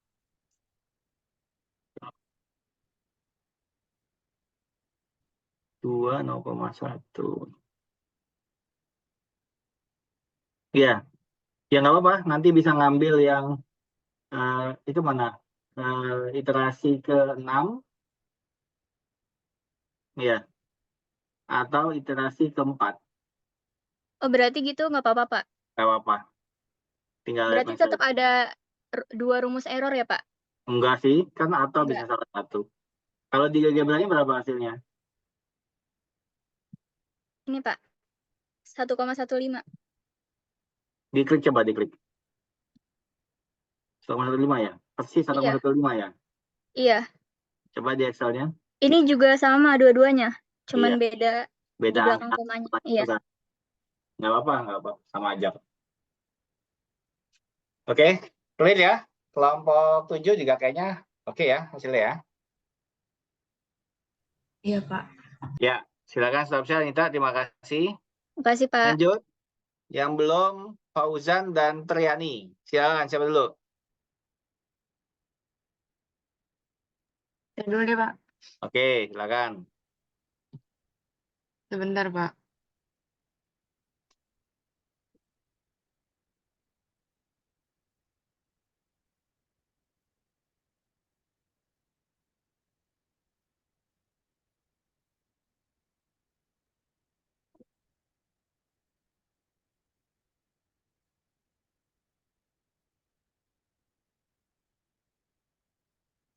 Dua 0,1. Ya, ya nggak apa-apa. Nanti bisa ngambil yang itu mana? Iterasi ke-6. Ya. Atau iterasi ke-4. Oh, berarti gitu nggak apa-apa, Pak? Nggak apa-apa. Tinggal Berarti tetap ada 2 rumus error ya, Pak? Enggak sih, kan atau Enggak. bisa salah satu. Kalau di GeoGebranya berapa hasilnya? Ini, Pak. 1,15. Diklik, coba diklik. 1,15 ya? Persis 1,15 ya? Iya. Coba di Excel-nya. Ini juga sama dua-duanya. Cuman Iya. beda di Beda belakang angka. komanya. Iya. Nggak apa-apa. Sama aja. Oke, clear ya? kelompok 7 juga kayaknya oke ya hasilnya ya. Iya, Pak. Ya, silakan stop share Anita, terima kasih. Makasih, Pak. Lanjut, yang belum Fauzan dan Triani. Silakan siapa dulu? Saya dulu deh, Pak. Oke, silakan. Sebentar, Pak.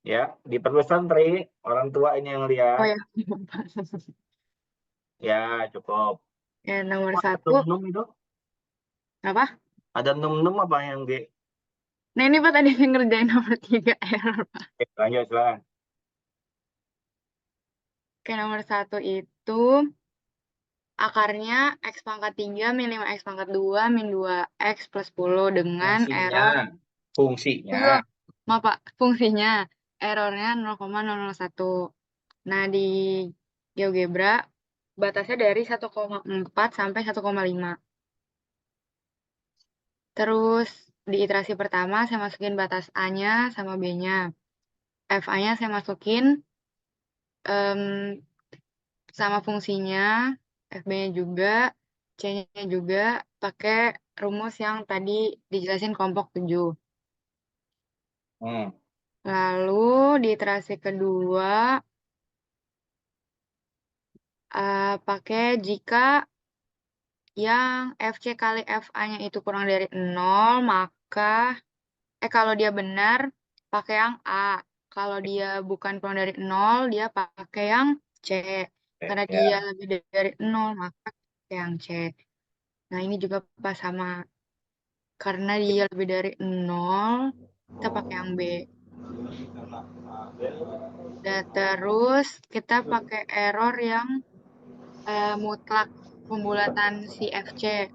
Ya, diperlukan Tri, orang tua ini yang lihat. Oh ya, Ya, cukup. ya nomor Ada 1. num-num itu? Apa? Ada num-num apa yang di? Nah ini Pak tadi yang ngerjain nomor 3 error, Pak. Oke, lanjut, silakan. Oke, nomor 1 itu akarnya X pangkat 3 min 5X pangkat 2 min 2X plus 10 dengan error. Fungsinya. Maaf Pak, fungsinya errornya 0,001. Nah di GeoGebra batasnya dari 1,4 sampai 1,5. Terus di iterasi pertama saya masukin batas A-nya sama B-nya. FA-nya saya masukin sama fungsinya, FB-nya juga, C-nya juga pakai rumus yang tadi dijelasin kelompok 7. Lalu di iterasi kedua pakai jika yang FC kali FA-nya itu kurang dari 0, maka kalau dia benar pakai yang A. Kalau dia bukan kurang dari 0, dia pakai yang C. Karena dia lebih dari 0, maka pakai yang C. Nah, ini juga pas sama. Karena dia lebih dari 0, kita pakai yang B. Dan terus kita pakai error yang mutlak pembulatan si FC.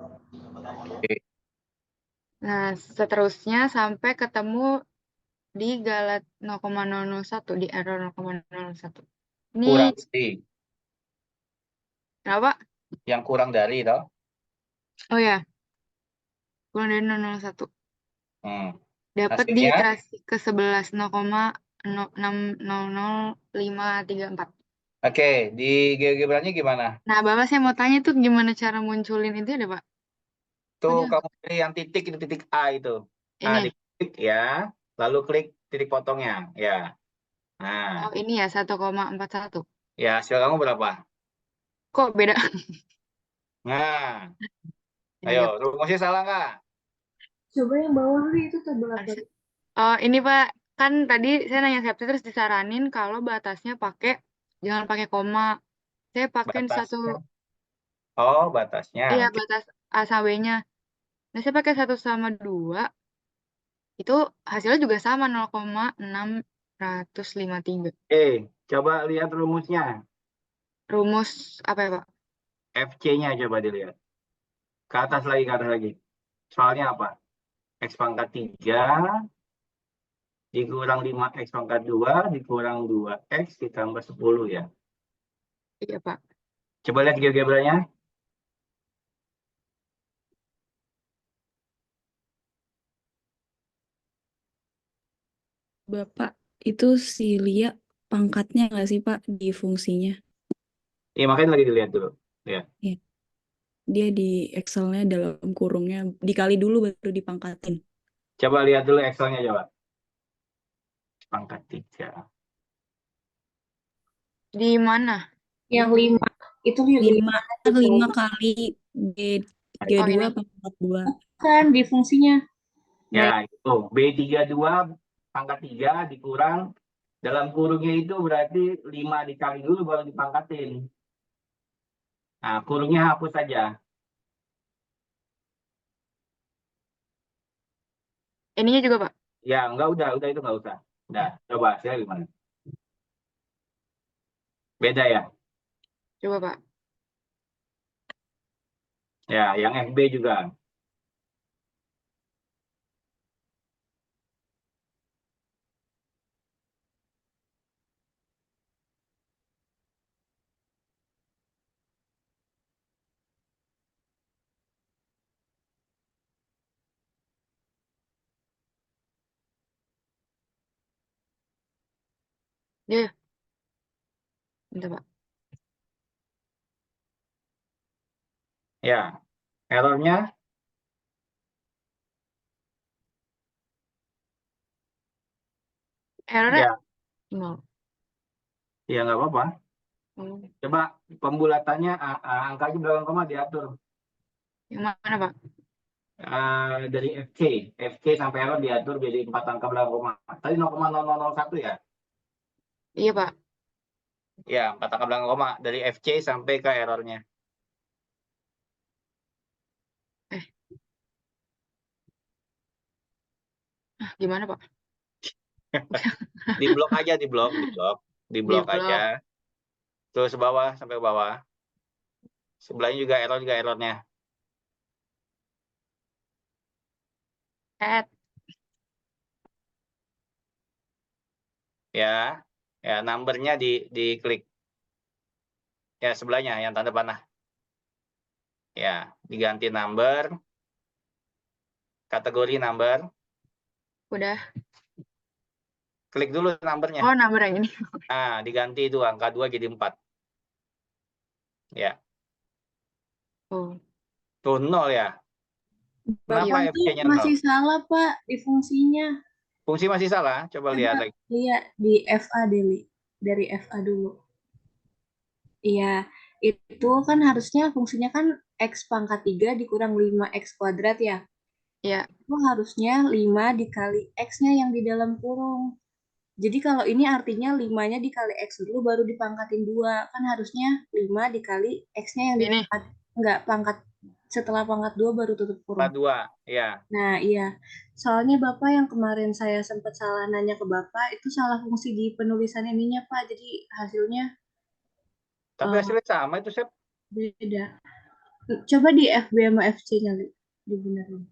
Nah, seterusnya sampai ketemu di galat 0,001, di error 0,001. Ini Kurang dari. kenapa? Yang kurang dari, toh? Oh ya, kurang dari 0,01. Dapat di Hasilnya? iterasi ke-11 0,6000534. Oke, di GeoGebra-nya gimana? Nah, Bapak saya mau tanya tuh gimana cara munculin itu ya, Pak? Tuh, Aduh. kamu pilih yang titik, itu titik A itu. Nah, Ini. diklik ya, lalu klik titik potongnya, ya. Nah, Oh, ini ya 1,41. ya hasil kamu berapa? Kok beda? Nah, Ini ayo, ya. rumusnya salah nggak? Coba yang bawah Ri, itu tabel apa? Oh, ini Pak, kan tadi saya nanya Septi terus disaranin kalau batasnya jangan pakai koma. Saya pakai satu, Batasnya. Oh, batasnya. iya Oke. batas A sama B-nya. Nah, saya pakai 1/2. Itu hasilnya juga sama 0,653. Oke, coba lihat rumusnya. Rumus apa ya, Pak? FC-nya coba dilihat. Ke atas lagi. Soalnya apa? X pangkat 3 dikurang 5X pangkat 2 dikurang 2X ditambah 10 ya. Iya, Pak. Coba lihat GeoGebra-nya. Bapak, itu si Lia pangkatnya nggak sih Pak di fungsinya? Iya, makanya lagi dilihat dulu. Lihat. Ya. Dia di Excel-nya dalam kurungnya dikali dulu baru dipangkatin. Coba lihat dulu Excel-nya coba. Pangkat 3. Di mana? Yang 5. Itu yang 5 kali G2 Oh, ini. pangkat 2. Kan di fungsinya. Ya, itu B32 pangkat 3 dikurang dalam kurungnya itu berarti 5 dikali dulu baru dipangkatin. Nah, kurungnya hapus saja. Ininya juga, Pak. Ya, udah itu enggak usah. Udah, coba hasilnya gimana? Beda ya? Coba, Pak. Ya, yang FB juga. Iya, bentar, Pak. Ya, errornya Errornya ya, 0. ya nggak apa-apa. Oh, Coba pembulatannya angkanya belakang koma diatur. yang mana, Pak? Dari FC sampai error diatur jadi 4 angka belakang koma. Tadi 0,0001 ya? Iya, Pak. Ya, 4 angka belakang koma dari FC sampai ke errornya. Gimana, Pak? Di blok aja, di blok Di aja. blok. Terus bawah sampai bawah. Sebelahnya juga errornya. Add. Ya, numbernya diklik. Ya, sebelahnya yang tanda panah. Ya, diganti number. Kategori number. Udah. Klik dulu numbernya. Oh, number yang ini. Nah, diganti itu angka 2 jadi 4. Ya. Oh. Tuh 0 ya. Kenapa Bapak tuh FC-nya 0? masih salah, Pak, di fungsinya. Fungsi masih salah? Coba lihat lagi. Iya, di FA dulu. Dari FA dulu. Iya, itu kan harusnya fungsinya kan X pangkat 3 dikurang 5X kuadrat ya. Iya. Itu harusnya 5 dikali X-nya yang di dalam kurung. Jadi kalau ini artinya 5-nya dikali X dulu baru dipangkatin 2. Kan harusnya 5 dikali X-nya yang Ini. dipangkat. Enggak, pangkat setelah pangkat 2 baru tutup kurung. 2, ya. Nah, iya. Soalnya Bapak yang kemarin saya sempat salah nanya ke Bapak, itu salah fungsi di penulisan ininya, Pak. Jadi hasilnya Tapi hasilnya sama itu, Sep. beda. Coba di FB sama FC-nya dibenerin.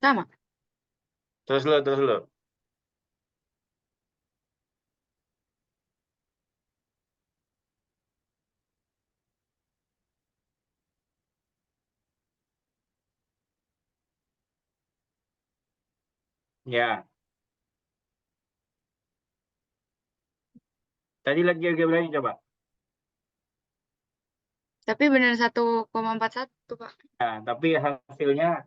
Sama. Terus lu. Ya. Tadi lagi algebranya coba. Tapi benar 1,41, Pak. Nah, tapi hasilnya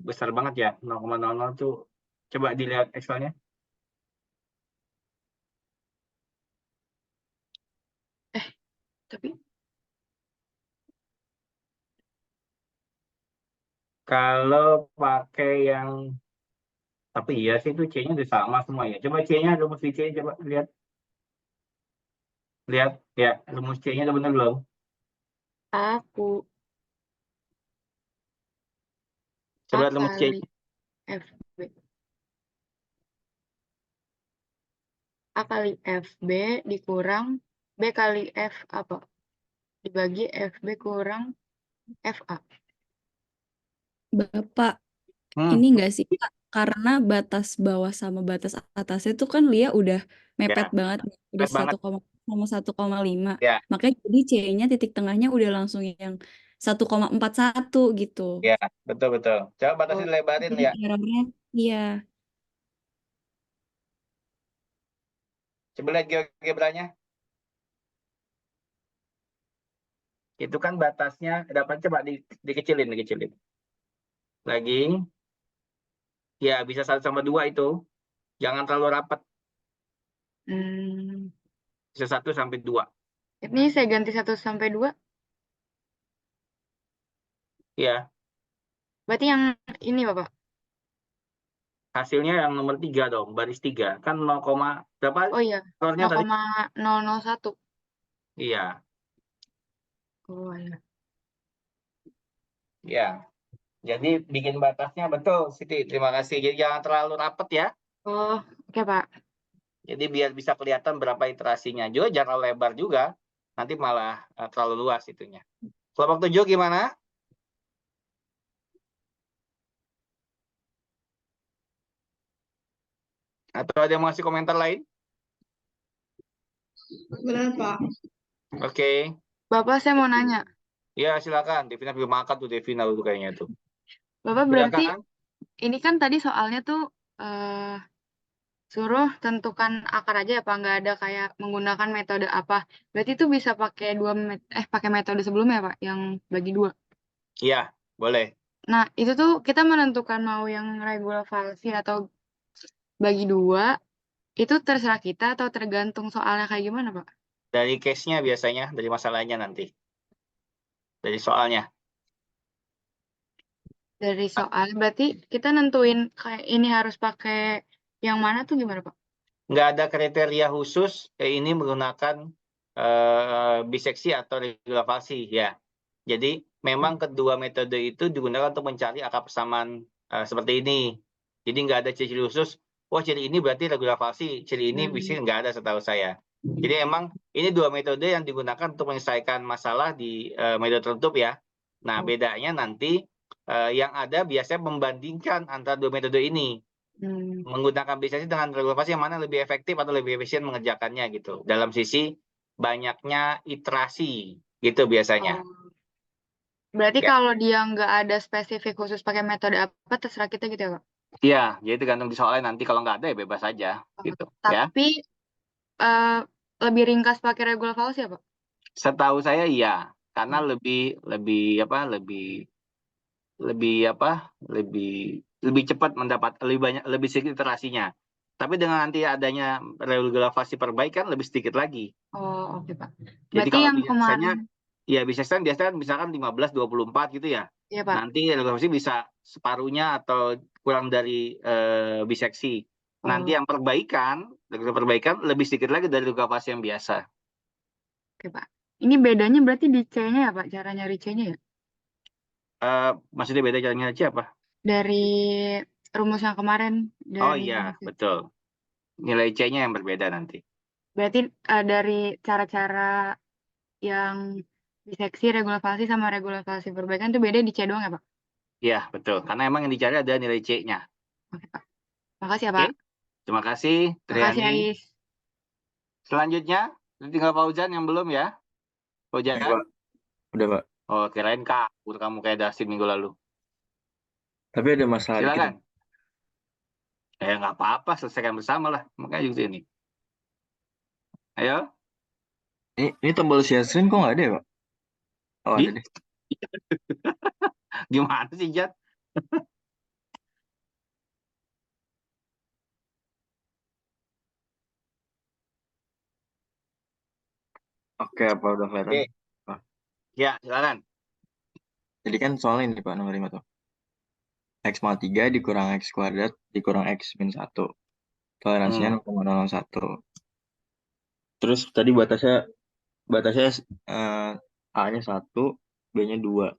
besar banget ya. 0,00 tuh. Coba dilihat Excel-nya. Tapi Kalau pakai yang tapi iya sih itu C-nya udah sama semua ya. Coba C-nya, rumus di C coba lihat. Lihat ya, rumus C-nya udah benar belum? aku Coba A rumus C. kali FB. A kali FB dikurang B kali F apa? Dibagi FB kurang FA. Bapak, Hmm, ini enggak sih, Kak? Karena batas bawah sama batas atasnya itu kan Lia udah mepet ya, banget, udah benar banget. 1,5. Ya, Makanya jadi C-nya titik tengahnya udah langsung yang 1,41 gitu. ya, betul. Coba batasnya Oh, dilebarin Jadi ya. errornya, iya. Coba lihat geogebranya. Itu kan batasnya, dapat coba dikecilin. Lagi, ya bisa 1 sama 2 itu. Jangan terlalu rapat. hmm. Bisa 1 sampai 2. Ini saya ganti 1 sampai 2. Iya, Berarti yang ini, Bapak. hasilnya yang nomor 3 dong, baris 3. Kan 0, berapa? Oh iya, Errornya tadi? 0,001. Iya, Oh iya. ya. Jadi bikin batasnya betul, Siti. Terima kasih. Jadi jangan terlalu rapat ya. Oh, oke, Pak. Jadi biar bisa kelihatan berapa iterasinya. Juga jangan lebar juga. Nanti malah terlalu luas itunya. Kelompok 7 gimana? Atau ada yang masih komentar lain? Benar, Pak. Oke. Bapak, saya mau nanya. Ya silakan, Devina belum makan tuh Devina tuh kayaknya tuh. Bapak berarti Silakan. ini kan tadi soalnya tuh suruh tentukan akar aja ya Pak, nggak ada kayak menggunakan metode apa. Berarti itu bisa pakai pakai metode sebelumnya Pak, yang bagi dua. Iya, boleh. Nah, itu tuh kita menentukan mau yang regular falsi atau bagi dua, itu terserah kita atau tergantung soalnya kayak gimana Pak? Dari case-nya biasanya, dari masalahnya nanti. Dari soalnya. Dari soal, berarti kita nentuin kayak ini harus pakai yang mana tuh gimana Pak? Nggak ada kriteria khusus ini menggunakan biseksi atau regular falsi ya. Jadi memang kedua metode itu digunakan untuk mencari akar persamaan seperti ini. Jadi nggak ada ciri khusus. Wah ciri ini berarti regular falsi, ciri ini bisa nggak ada setahu saya. Jadi emang ini dua metode yang digunakan untuk menyelesaikan masalah di metode tertutup ya. Nah bedanya nanti yang ada biasanya membandingkan antara dua metode ini. Menggunakan biseksi dengan regular falsi yang mana lebih efektif atau lebih efisien mengerjakannya gitu. Dalam sisi banyaknya iterasi gitu biasanya. Berarti Ya. kalau dia nggak ada spesifik khusus pakai metode apa, terserah kita gitu ya Pak? Iya, jadi tergantung di soalnya nanti kalau nggak ada ya bebas aja gitu ya. Tapi lebih ringkas pakai regular falsi ya Pak? Setahu saya iya, karena lebih cepat mendapat lebih sedikit iterasinya. Tapi dengan nanti adanya regular falsi perbaikan lebih sedikit lagi. Oh, oke Pak. Jadi Berarti kalau yang biasanya kemarin, ya biasanya misalkan 15-24 gitu ya. ya Pak. Nanti regular falsi bisa separuhnya atau kurang dari biseksi. Nanti yang regular perbaikan lebih sedikit lagi dari regular falsi yang biasa. Oke Pak. Ini bedanya berarti di C-nya ya Pak, cara nyari C-nya ya? Maksudnya beda caranya aja apa? Dari rumus yang kemarin. Oh Dari iya, betul. Nilai C-nya yang berbeda nanti. Berarti dari cara-cara yang diseksi regular falsi sama regular falsi perbaikan itu beda di C doang ya Pak? Iya, betul. Karena emang yang dicari ada nilai C-nya. Oke Pak. Makasih ya Oke. Pak. Terima kasih, Makasih Triani. Ais. Selanjutnya, tinggal Fauzan yang belum ya. Fauzan? Pak. Udah, Pak. Oh, kirain kabur kamu kayak Dasin minggu lalu. Tapi ada masalah dikit. Silakan. Nggak apa-apa, selesaikan bersama lah. Makanya juga ini. Ayo. Ini tombol share screen kok nggak ada ya, Pak? Oh, ada deh. Gimana sih, Jat? Oke, apa udah kelihatan? Oke. Ya, silakan. Jadi kan soalnya ini, Pak, nomor 5 tuh. X pangkat 3 dikurang X kuadrat dikurang X min 1. Toleransinya 0,01. Terus tadi batasnya A-nya 1, B-nya 2.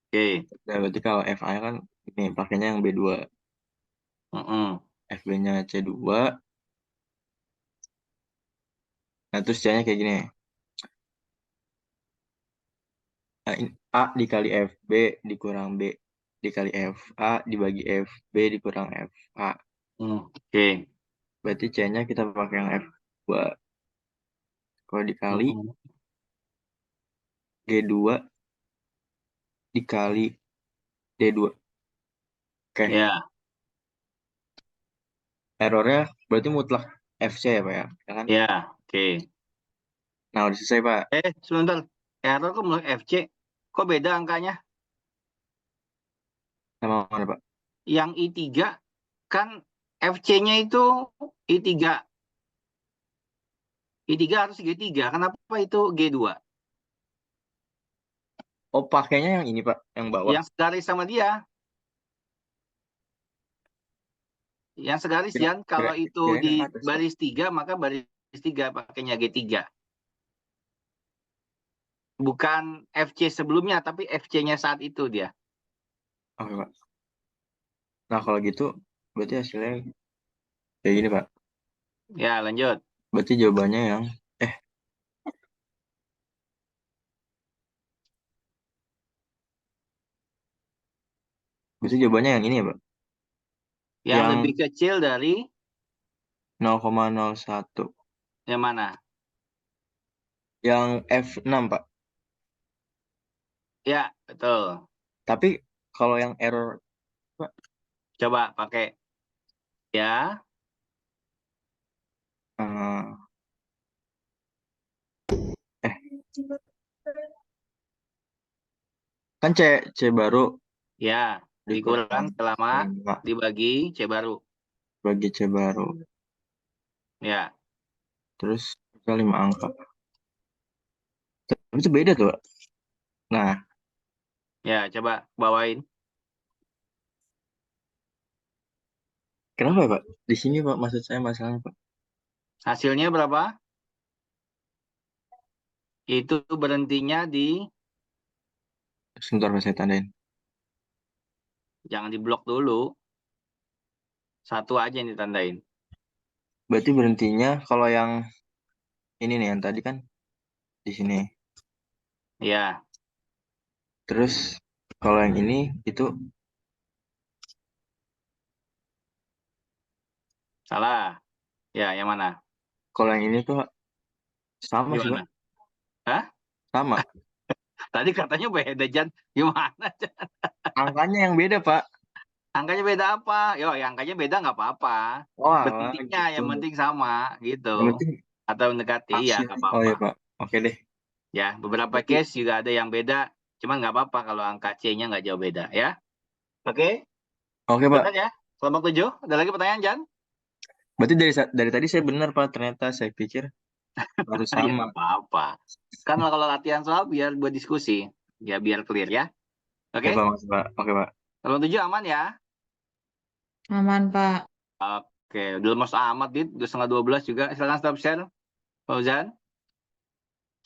Oke. Nah, berarti kalau FA-nya kan ini pakainya yang B2. FB-nya C2. Nah, terus C-nya kayak gini. Nah, A dikali FB dikurang B dikali FA dibagi FB dikurang FA. Oke. Berarti C-nya kita pakai yang F2. Kalau dikali G2 dikali D2. Oke. Ya. Errornya berarti mutlak FC ya, Pak ya? Kan? Ya, oke. Nah, udah selesai, Pak. Sebentar. Error kok mutlak FC? Kok beda angkanya? Sama mana, Pak? Yang I3 kan FC-nya itu I3. I3 harus G3. Kenapa itu G2? Oh, pakainya yang ini, Pak, yang bawah. Yang segaris sama dia. Yang segaris, Jan, kalau itu di baris 3, maka baris 3 pakainya G3. Bukan FC sebelumnya, tapi FC-nya saat itu dia. Oke, Pak. Nah, kalau gitu, berarti hasilnya kayak gini, Pak. Ya, lanjut. Berarti jawabannya yang... Berarti jawabannya yang ini ya, Pak? Yang lebih kecil dari? 0,01. Yang mana? Yang F6, Pak. Ya, betul. Tapi kalau yang error, Pak, Coba pakai ya. eh, kan C baru Ya, dikurang selama dibagi C baru. bagi C baru. Ya, Terus bisa 5 angka. Tapi itu beda tuh, Pak. Nah, ya coba bawain. kenapa ya, Pak? Di sini, Pak, maksud saya masalahnya, Pak. Hasilnya berapa? Itu berhentinya di, Sebentar, Pak, saya tandain. jangan diblok dulu. Satu aja yang ditandain. Berarti berhentinya kalau yang ini nih, yang tadi kan di sini. Ya, Terus kalau yang ini itu salah. Ya, yang mana? kalau yang ini tuh sama sih, Pak. Gimana? Hah? Sama. Tadi katanya beda, Jan. Gimana, Jan? Angkanya yang beda, Pak. Angkanya beda apa? Yo, ya angkanya beda nggak apa-apa. Oh, alah, Berhentinya gitu. yang penting sama, gitu. Yang penting Atau mendekati, iya hasil. nggak Oh iya, apa-apa. Pak. Oke deh. Ya, beberapa case juga ada yang beda. Cuman nggak apa-apa kalau angka C-nya nggak jauh beda, ya. Oke? Oke, Pak. Benar ya? Kelompok 7. Ada lagi pertanyaan, Jan? Berarti dari tadi saya benar, Pak. Ternyata saya pikir harus Ya, sama. nggak apa-apa. Kan kalau latihan soal biar buat diskusi. Ya, biar clear ya. Oke, Oke? Pak. Maksud, Pak. Oke, Pak. Kelompok 7 aman ya? Aman, Pak. Oke, udah lemas amat, Dit. Udah setengah 12 juga. Silakan stop share, Fauzan.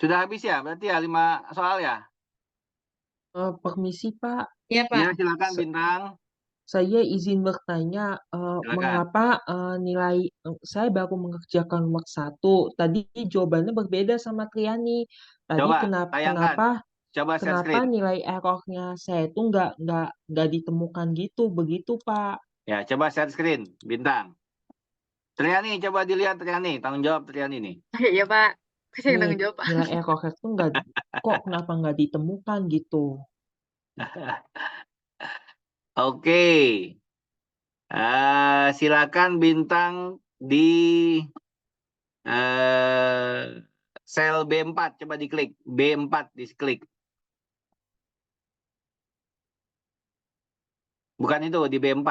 Sudah habis ya? Berarti ya 5 soal ya? Permisi Pak, Iya, Pak. Ya, silakan Bintang. saya izin bertanya, Silakan. mengapa nilai saya baru mengerjakan nomor 1, tadi jawabannya berbeda sama Triani. Tadi Coba, kenapa tayangkan. Coba share screen. nilai errornya saya itu nggak ditemukan gitu, begitu Pak. Ya, coba share screen, Bintang. Triani, coba dilihat Triani. Tanggung jawab Triani nih. Iya, Pak. Saya yang Nih, tanggung jawab, Pak. nilai errornya itu kenapa nggak ditemukan gitu. Oke. Silakan Bintang di sel B4. Coba diklik. B4 diklik. Bukan itu, di B4.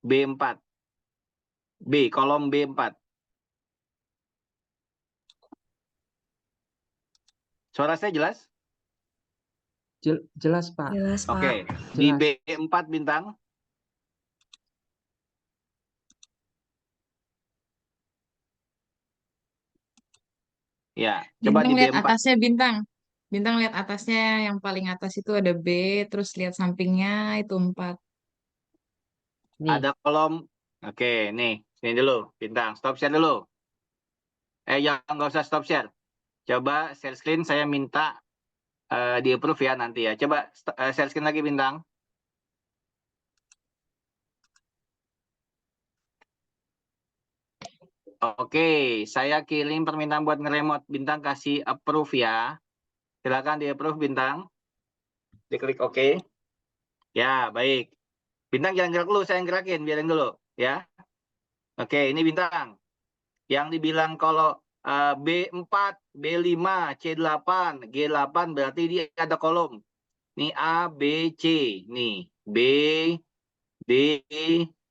B4. B, kolom B4. Suara saya jelas? Jelas Pak. Jelas, Pak. Oke. Di Jelas. B4 Bintang. Ya, coba Bintang di lihat B4. atasnya, Bintang. Bintang lihat atasnya, yang paling atas itu ada B, terus lihat sampingnya itu 4. Nih, Ada kolom. Oke, nih. Sini dulu, Bintang. Stop share dulu. Jangan, nggak usah stop share. Coba share screen, saya minta di approve ya nanti ya. Coba share screen lagi, Bintang. Oke, saya kirim permintaan buat nge-remote. Bintang kasih approve ya. Silakan di approve, Bintang. Diklik oke. Ya, baik. Bintang jangan gerak dulu, saya yang gerakin. Biarin dulu ya. Oke, ini Bintang. Yang dibilang kalau B4, B5, C8, G8 berarti dia ada kolom. Nih A, B, C. Nih, B, D,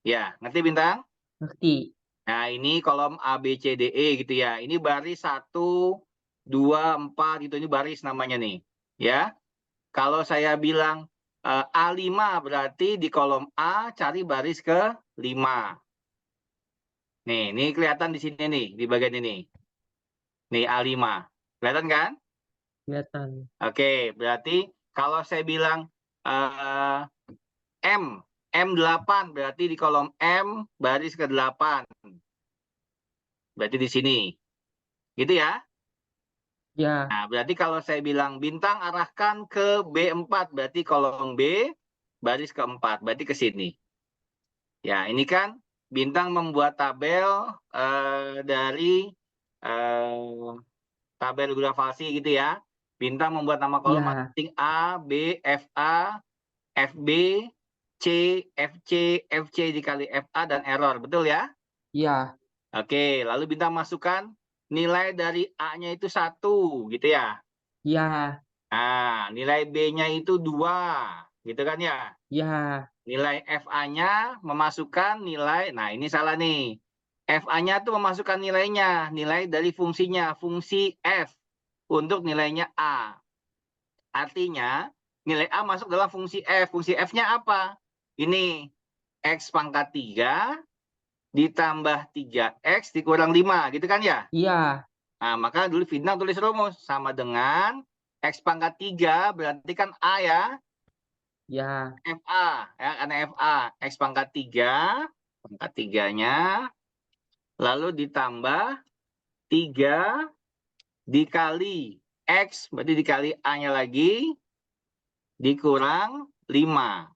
ya. Ngerti Bintang? ngerti. Nah, ini kolom A, B, C, D, E gitu ya. Ini baris 1, 2, 4 gitu. Ini baris namanya nih. Ya. Kalau saya bilang A5 berarti di kolom A cari baris ke 5. Nih, ini kelihatan di sini nih, di bagian ini. Nih A5. Kelihatan kan? Kelihatan. Oke, berarti kalau saya bilang M8 berarti di kolom M baris ke-8. Berarti di sini. Gitu ya? Ya, Nah, berarti kalau saya bilang Bintang arahkan ke B4 berarti kolom B baris ke-4. Berarti ke sini. Ya, ini kan Bintang membuat tabel dari tabel grafasi gitu ya. Bintang membuat nama kolom Iya. masing-masing A, B, FA, FB, C, FC, FC dikali FA dan error. Betul ya? Iya. Oke, lalu Bintang masukkan nilai dari A-nya itu 1, gitu ya. Iya. Nah, nilai B-nya itu 2, gitu kan ya. Iya. Nilai FA-nya memasukkan nilai, nah ini salah nih. FA-nya tuh memasukkan nilainya, nilai dari fungsinya, fungsi F untuk nilainya A. Artinya, nilai A masuk dalam fungsi F. Fungsi F-nya apa? Ini, X pangkat 3 ditambah 3X dikurang 5, gitu kan ya? Iya. Nah, maka dulu Bintang tulis rumus. Sama dengan X pangkat 3 berarti kan A ya. Iya. FA, ya, karena FA. X pangkat 3, pangkat 3-nya, lalu ditambah 3 dikali X, berarti dikali A-nya lagi, dikurang 5.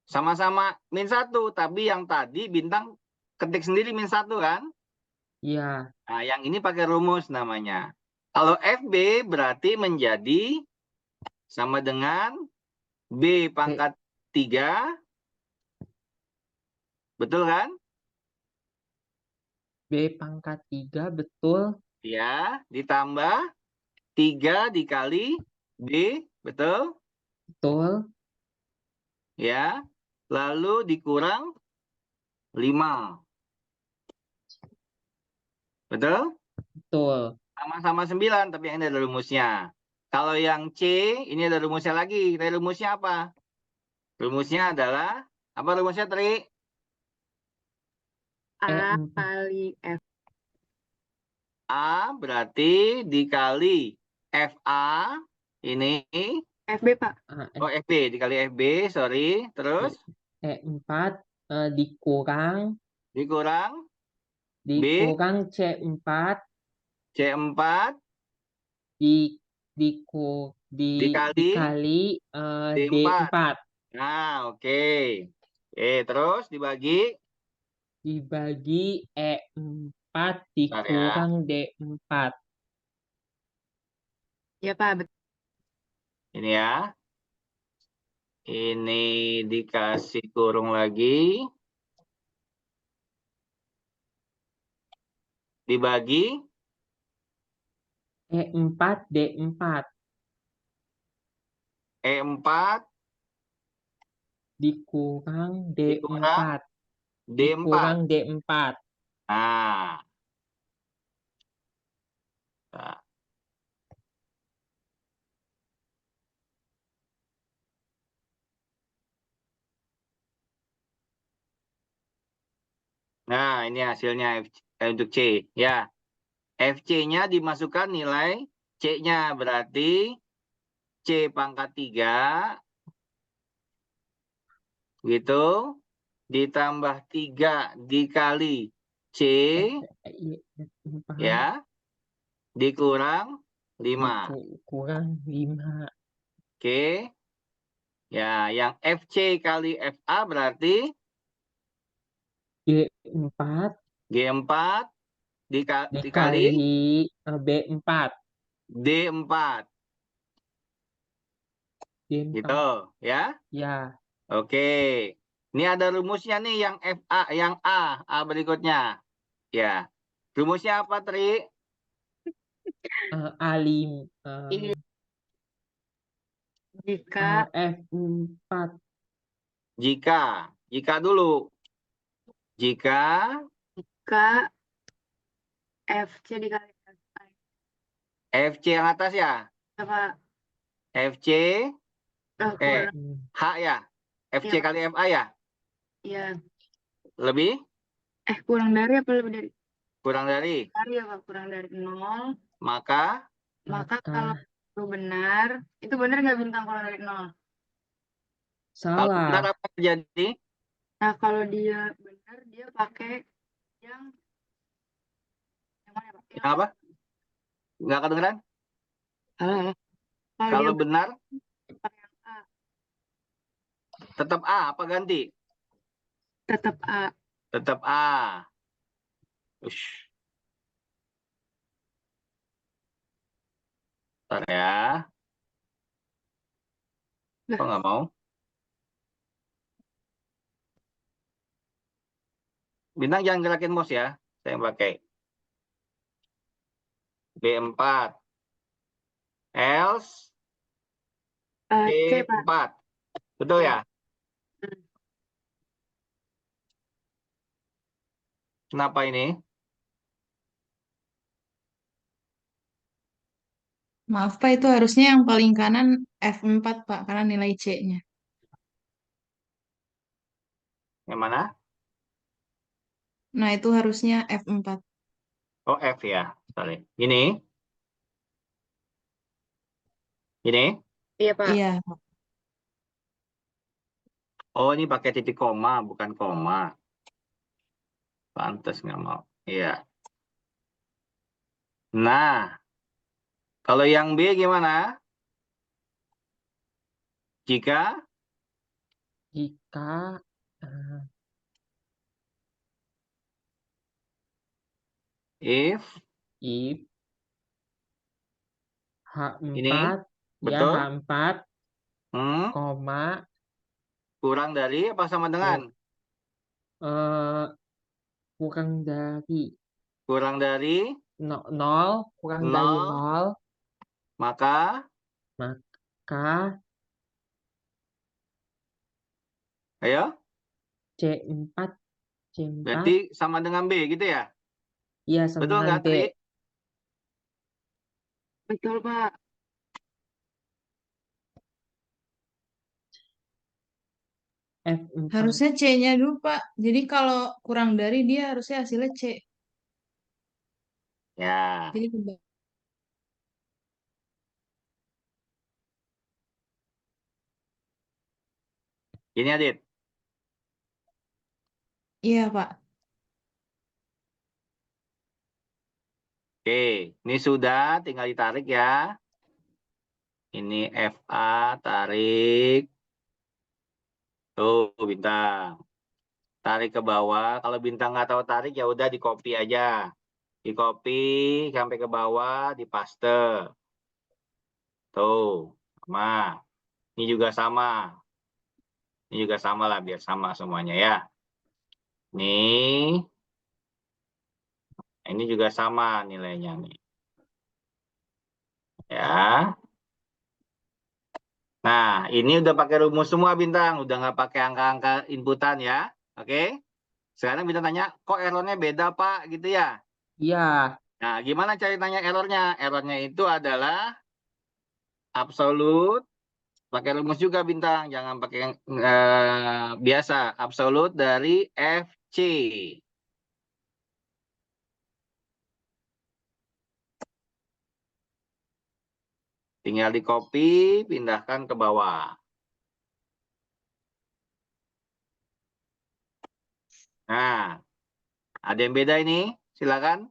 Sama-sama min 1, tapi yang tadi Bintang ketik sendiri min 1 kan? Iya. Nah, yang ini pakai rumus namanya. Kalau FB berarti menjadi sama dengan B pangkat 3. Betul kan? B pangkat 3, betul. Ya, ditambah 3 dikali B, betul? Betul. Ya, lalu dikurang 5. Betul? Betul. Sama-sama 9, tapi ini ada rumusnya. Kalau yang C, ini ada rumusnya lagi. Kita rumusnya apa? Rumusnya adalah, apa rumusnya, Tri? A kali F. A berarti dikali FA, ini. FB, Pak. Oh, FB, dikali FB, sorry. Terus? E4 dikurang B, C4 C4 dikali D4. D4 Nah, oke. Terus dibagi E4 dikurang D4. Ya, Pak. ini ya. Ini dikasih kurung lagi. Dibagi E4 D4 E4 dikurang D4 dikurang D4. D4. Nah. Nah, ini hasilnya untuk C. Ya, FC-nya dimasukkan nilai C-nya. Berarti C pangkat 3. Gitu. Ditambah 3 dikali C. Ya. Dikurang 5. Kurang 5. Oke. Ya, yang FC kali FA berarti G4 dikali B4. D4. Gitu, ya? Ya. Oke. Ini ada rumusnya nih yang FA, yang A berikutnya. Ya. Rumusnya apa, Tri? A5 Jika F4 Jika dulu. Jika FC dikali FA. FC yang atas ya? Apa? FC H ya? FC Iya, kali FA ya? Iya. Lebih? Kurang dari apa lebih dari? Kurang dari? Ya, Pak. Kurang dari 0. Maka kalau itu benar, itu benar nggak Bintang kurang dari 0? Salah. Kalau benar apa terjadi? Nah, kalau dia benar, dia pakai yang mana, Pak? Yang apa? Nggak kedengeran? Kalau dia benar, pakai yang A. tetap A apa ganti? Tetap A. Tetap A. Ush. Bentar ya. Kok nggak mau? Bintang jangan gerakin mouse ya. Saya yang pakai. B4. Else C, Pak. C4. Betul ya? Kenapa ini? Maaf Pak, itu harusnya yang paling kanan F4 Pak, karena nilai C-nya. Yang mana? Nah, itu harusnya F4. Oh, F ya. Sorry. Ini? Ini? Iya, Pak. Iya. Oh, ini pakai titik koma, bukan koma. Pantes nggak mau. Iya. Nah, kalau yang B gimana? Jika Jika eh, if if ini H4 ya betul? H4 Hmm, koma kurang dari apa sama dengan? eh kurang dari Kurang dari 0 kurang dari 0, 0 maka maka ayo, C4 berarti C4 sama dengan B gitu ya? ya sama Betul dengan nggak, B. Tri? Betul, Pak. F4 Harusnya C-nya dulu Pak. Jadi kalau kurang dari dia harusnya hasilnya C. Ya, Jadi kebalik. ini Adit. Iya Pak. Oke, ini sudah, tinggal ditarik ya. Ini FA, tarik. Tuh, bintang. Tarik ke bawah. Kalau bintang nggak tahu tarik, ya udah di copy aja. Di copy sampai ke bawah, di paste. Tuh, sama. Ini juga sama. Ini juga sama lah, biar sama semuanya ya. Ini juga sama nilainya nih. Ya. Nah, ini udah pakai rumus semua bintang, udah nggak pakai angka-angka inputan ya. Oke. Sekarang bintang tanya, kok errornya beda Pak gitu ya? Iya. Nah, gimana cari tanya errornya? Errornya itu adalah absolut, pakai rumus juga bintang, jangan pakai yang biasa. Absolut dari FC. Tinggal di copy, pindahkan ke bawah. Nah, ada yang beda ini? Silakan.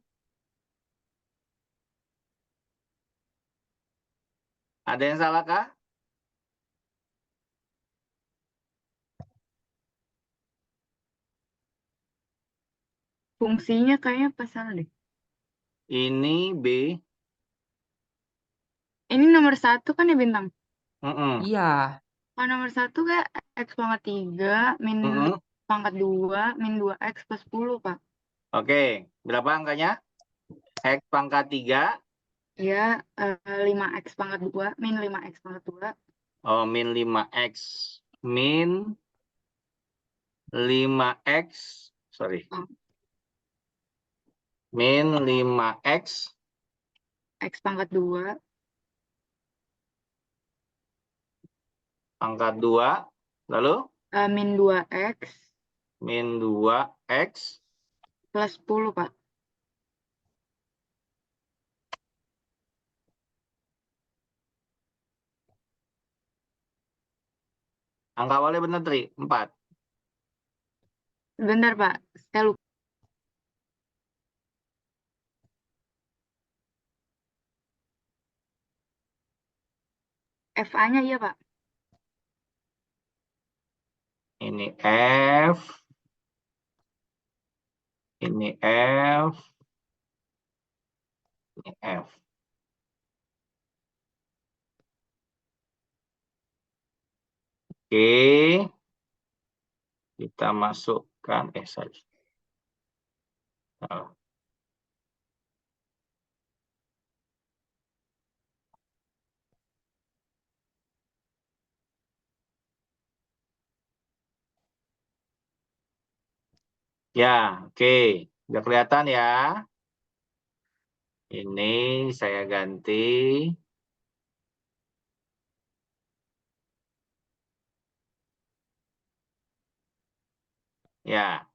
Ada yang salah kah? Fungsinya kayaknya pas salah deh. Ini B. Ini nomor 1 kan ya, Bintang? Iya. Kalau nomor 1 kayak X pangkat 3 min pangkat 2 min 2X plus 10, Pak. Oke, berapa angkanya? X pangkat 3. Ya, 5X pangkat 2 min 5X pangkat 2. Oh, min 5X. Min 5X. Sorry. Min 5X. X pangkat 2. Pangkat 2. Lalu? Min 2X. Min 2X. Plus 10, Pak. Angka awalnya benar, Tri? 4. Sebentar, Pak. Saya lupa. FA-nya iya, Pak. Ini F. Ini F. Ini F. Oke, kita masukkan sorry. Oh. Ya, oke. Udah kelihatan ya. Ini saya ganti. Ya.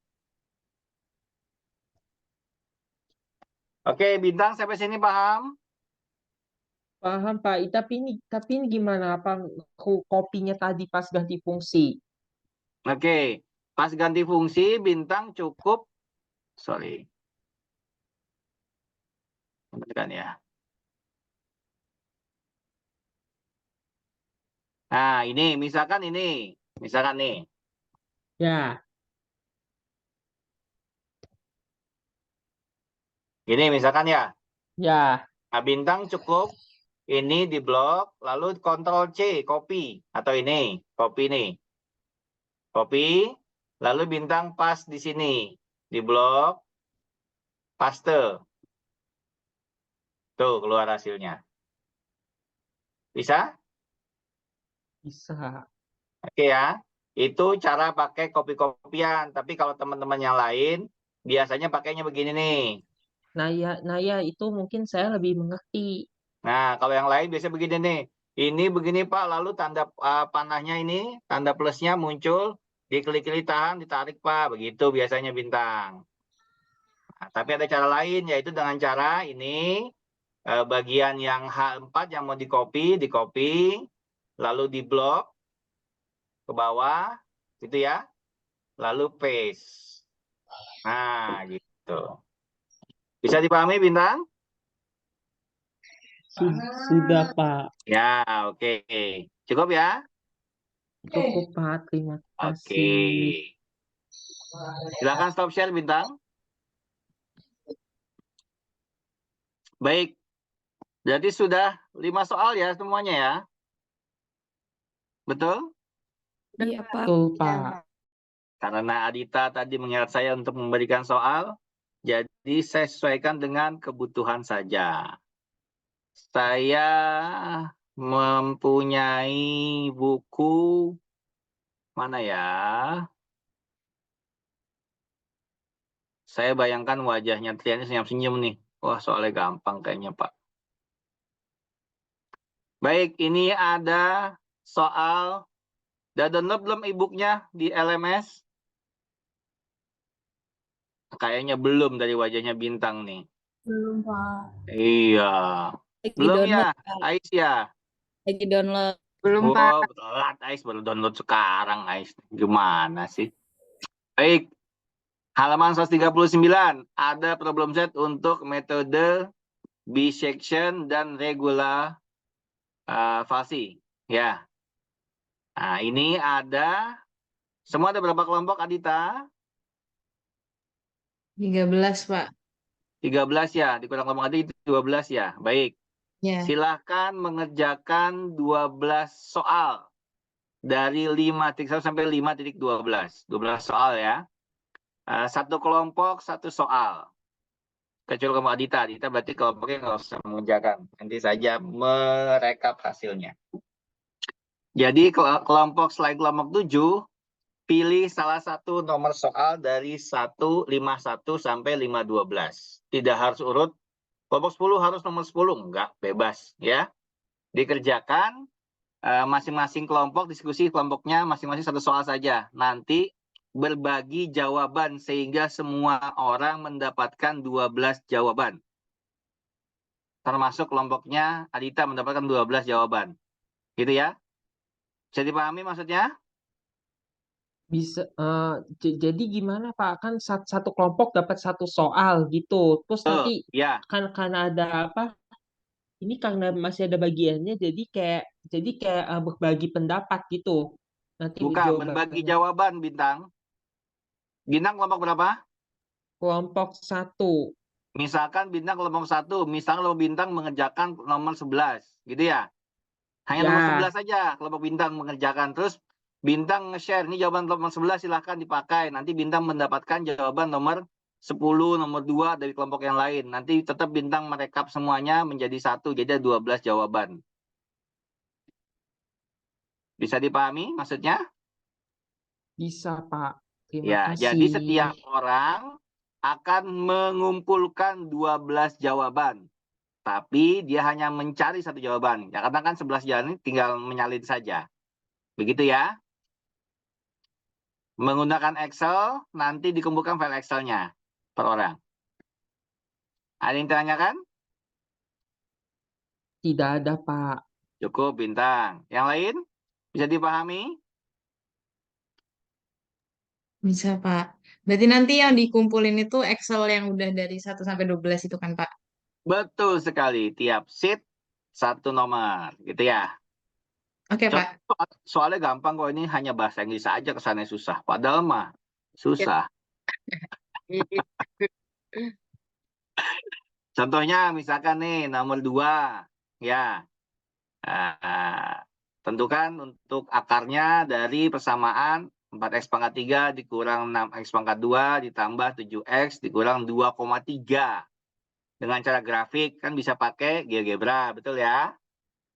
Oke, Bintang sampai sini paham? Paham, Pak. Tapi ini gimana? Apa kopinya tadi pas ganti fungsi? Oke, pas ganti fungsi Bintang cukup, sorry. Tekan ya. Nah, ini misalkan nih. Ya, Ini misalkan ya. ya. Nah, Bintang cukup ini di blok, lalu Ctrl C, copy. Atau ini, copy nih. Copy, lalu Bintang pas di sini. Di blok, paste. Tuh, keluar hasilnya. Bisa? Bisa. Oke ya. Itu cara pakai copy-copyan. Tapi kalau teman-teman yang lain, biasanya pakainya begini nih. Nah ya itu mungkin saya lebih mengerti. Nah, kalau yang lain biasanya begini nih. Ini begini Pak, lalu tanda panahnya ini, tanda plusnya muncul, diklik-klik tahan, ditarik Pak. Begitu biasanya Bintang. Nah, tapi ada cara lain, yaitu dengan cara ini, bagian yang H4 yang mau di copy, lalu di blok ke bawah, gitu ya. Lalu paste. Nah, gitu. Bisa dipahami Bintang? Sudah, Pak. Ya, oke. Cukup ya? Cukup, Pak. Terima Oke. kasih. Silakan stop share Bintang. Baik. Jadi sudah 5 soal ya semuanya ya? Betul? Iya, Pak. Betul, Pak. Karena Adita tadi mengingat saya untuk memberikan soal, jadi saya sesuaikan dengan kebutuhan saja. Saya mempunyai buku mana ya? Saya bayangkan wajahnya Triani senyum-senyum nih. Wah, soalnya gampang kayaknya, Pak. Baik, ini ada soal. Udah download belum e-booknya di LMS? Kayaknya belum dari wajahnya Bintang nih. Belum, Pak. Iya. Lagi Belum ya, download, Pak. Ais ya? Lagi download. Belum, Oh, Pak. telat Ais, baru download sekarang Ais. Gimana sih? Baik, halaman 139 ada problem set untuk metode bisection dan regularasi. Ya. Nah, ini ada, semua ada berapa kelompok Adita? 13, Pak. 13 ya, dikurang kelompok tadi itu 12 ya. Baik. Ya. Silahkan mengerjakan 12 soal dari 5.1 sampai 5.12. 12 soal ya. Satu kelompok, satu soal. Kecuali kelompok Adita. Adita berarti kelompoknya nggak usah mengerjakan. Nanti saja merekap hasilnya. Jadi kelompok selain kelompok 7, pilih salah satu nomor soal dari 151 sampai 512. Tidak harus urut. Kelompok 10 harus nomor 10. Enggak, bebas ya. Dikerjakan masing-masing kelompok, diskusi kelompoknya masing-masing satu soal saja. Nanti berbagi jawaban sehingga semua orang mendapatkan 12 jawaban. Termasuk kelompoknya Adita mendapatkan 12 jawaban. Gitu ya. Bisa dipahami maksudnya? Bisa. Jadi gimana, Pak? Kan satu kelompok dapat satu soal gitu. Terus nanti Ya. kan karena ada apa? Ini karena masih ada bagiannya, jadi kayak berbagi pendapat gitu. Nanti Bukan, berbagi jawaban Bintang. Bintang kelompok berapa? Kelompok 1. Misalkan Bintang kelompok 1, misalkan kelompok Bintang mengerjakan nomor 11, gitu ya. Hanya nomor 11 saja kelompok Bintang mengerjakan. Terus Bintang nge-share, ini jawaban nomor 11 silahkan dipakai. Nanti Bintang mendapatkan jawaban nomor 10, nomor 2 dari kelompok yang lain. Nanti tetap Bintang merekap semuanya menjadi 1, jadi ada 12 jawaban. Bisa dipahami maksudnya? Bisa, Pak. Terima Ya, kasih. jadi setiap orang akan mengumpulkan 12 jawaban. Tapi dia hanya mencari satu jawaban. Ya, karena kan 11 jawaban ini tinggal menyalin saja. Begitu ya. Menggunakan Excel, nanti dikumpulkan file Excel-nya per orang. Ada yang ditanyakan? Tidak ada, Pak. Cukup, Bintang. Yang lain? Bisa dipahami? Bisa, Pak. Berarti nanti yang dikumpulin itu Excel yang udah dari 1 sampai 12 itu kan, Pak? Betul sekali. Tiap sheet satu nomor. Gitu ya. Oke, Pak. Soalnya gampang kok, ini hanya bahasa Inggris aja kesannya susah. Padahal mah susah. Contohnya misalkan nih nomor 2. Ya. Tentukan untuk akarnya dari persamaan 4x pangkat 3 dikurang 6x pangkat 2 ditambah 7x dikurang 2,3. Dengan cara grafik kan bisa pakai GeoGebra, betul ya?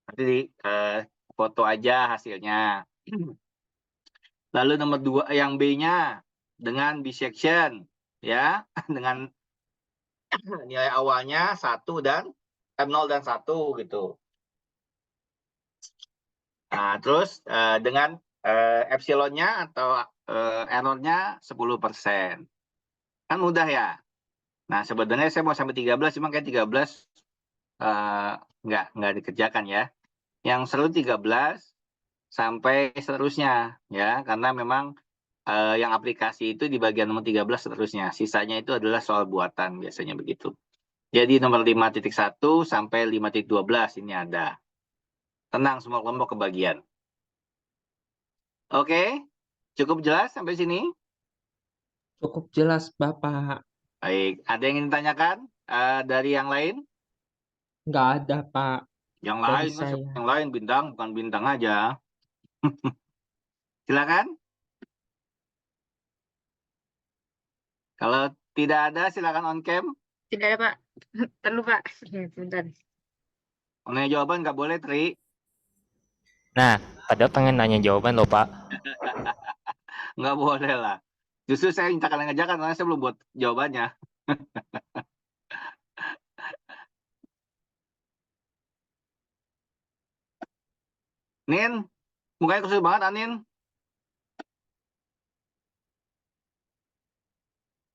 Nanti foto aja hasilnya. Lalu nomor 2 yang B-nya dengan bisection ya, dengan nilai awalnya 1 dan 0 dan 1 gitu. Nah, terus dengan epsilonnya atau errornya 10%. Kan mudah ya. Nah, sebenarnya saya mau sampai 13, cuma kayak 13 nggak dikerjakan ya. Yang seru 13 sampai seterusnya ya, karena memang yang aplikasi itu di bagian nomor 13 seterusnya. Sisanya itu adalah soal buatan, biasanya begitu. Jadi nomor 5.1 sampai 5.12 ini ada. Tenang, semua kelompok kebagian. Oke, cukup jelas sampai sini? Cukup jelas, Bapak. Baik, ada yang ingin ditanyakan dari yang lain? Nggak ada, Pak. Yang Dari lain, kan saya. yang lain Bintang, bukan Bintang aja. Silakan. Kalau tidak ada, silakan on cam. Tidak ada, Pak. Perlu, Pak. Sebentar. Nanya jawaban nggak boleh, Tri. Nah, padahal pengen nanya jawaban loh, Pak. Nggak boleh lah. Justru saya minta kalian ngerjakan, karena saya belum buat jawabannya. Nin, mukanya kusut banget, Anin.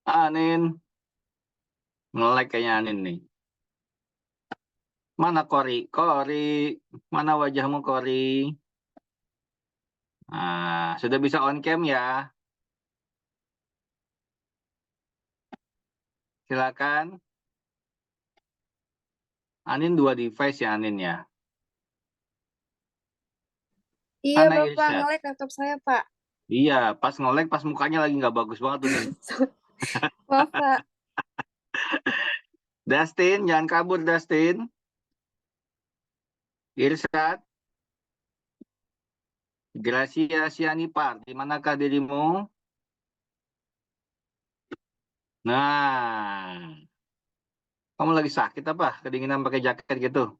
Anin. Nge-lag kayaknya Anin nih. Mana Kori? Kori, mana wajahmu Kori? Nah, sudah bisa on cam ya. Silakan. Anin 2 device ya Anin ya. Iya, Mana Bapak, Irsyad? nge-lag laptop saya, Pak. Iya, pas nge-lag, pas mukanya lagi nggak bagus banget tuh Nin. Maaf, Pak. Dustin, jangan kabur Dustin. Irsyad. Gracia Sianipar, di manakah dirimu? Nah, kamu lagi sakit apa? Kedinginan pakai jaket gitu?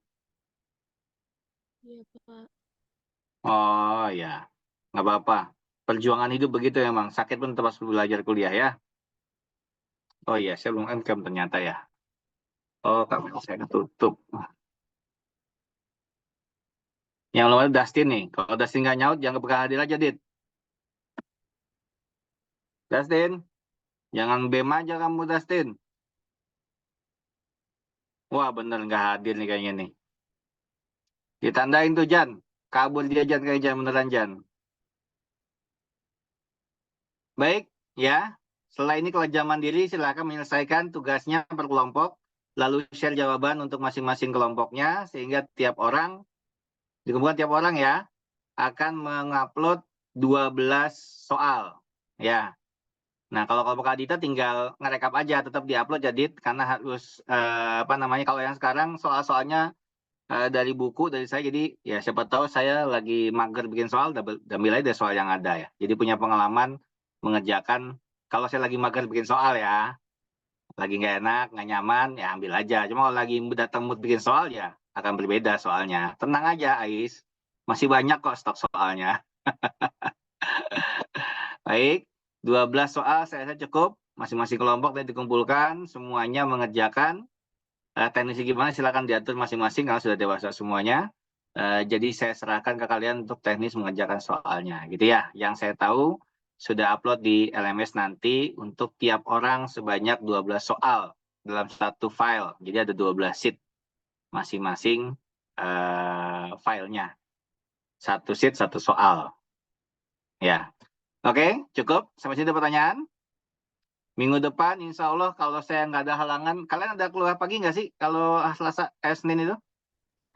Iya, Pak. Oh ya, nggak apa-apa. Perjuangan hidup begitu emang. Sakit pun tetap harus belajar kuliah ya. Oh iya, saya belum on-cam ternyata ya. Oh, kamera saya tutup. Yang lain Dustin nih. Kalau Dustin nggak nyaut, jangan berkah hadir aja, Dit. Dustin, jangan BEM aja kamu, Dustin. Wah, bener nggak hadir nih kayaknya nih. Ditandain tuh, Jan. Kabur dia, Jan, kayak Jan, beneran, Jan. Baik, ya. Setelah ini kewajiban mandiri, silakan menyelesaikan tugasnya per kelompok, lalu share jawaban untuk masing-masing kelompoknya, sehingga tiap orang, dikumpulkan tiap orang ya, akan mengupload 12 soal. Ya. Nah, kalau kelompok Adita tinggal ngerekap aja, tetap diupload ya, Dit, karena harus, kalau yang sekarang soal-soalnya dari buku dari saya. Jadi ya siapa tahu saya lagi mager bikin soal, ambil aja dari soal yang ada ya. Jadi punya pengalaman mengerjakan. Kalau saya lagi mager bikin soal ya, lagi nggak enak, nggak nyaman, ya ambil aja. Cuma kalau lagi datang mood bikin soal ya akan berbeda soalnya. Tenang aja, Ais. Masih banyak kok stok soalnya. Baik, 12 soal saya rasa cukup. Masing-masing kelompok dan dikumpulkan, semuanya mengerjakan. Teknisnya gimana silakan diatur masing-masing kalau sudah dewasa semuanya. Jadi saya serahkan ke kalian untuk teknis mengerjakan soalnya, gitu ya. Yang saya tahu sudah upload di LMS nanti untuk tiap orang sebanyak 12 soal dalam satu file. Jadi ada 12 sheet masing-masing filenya. Satu sheet, satu soal. Ya, oke, cukup. Sampai sini ada pertanyaan? Minggu depan, insya Allah kalau saya nggak ada halangan, kalian ada keluar pagi nggak sih kalau Selasa, Senin itu?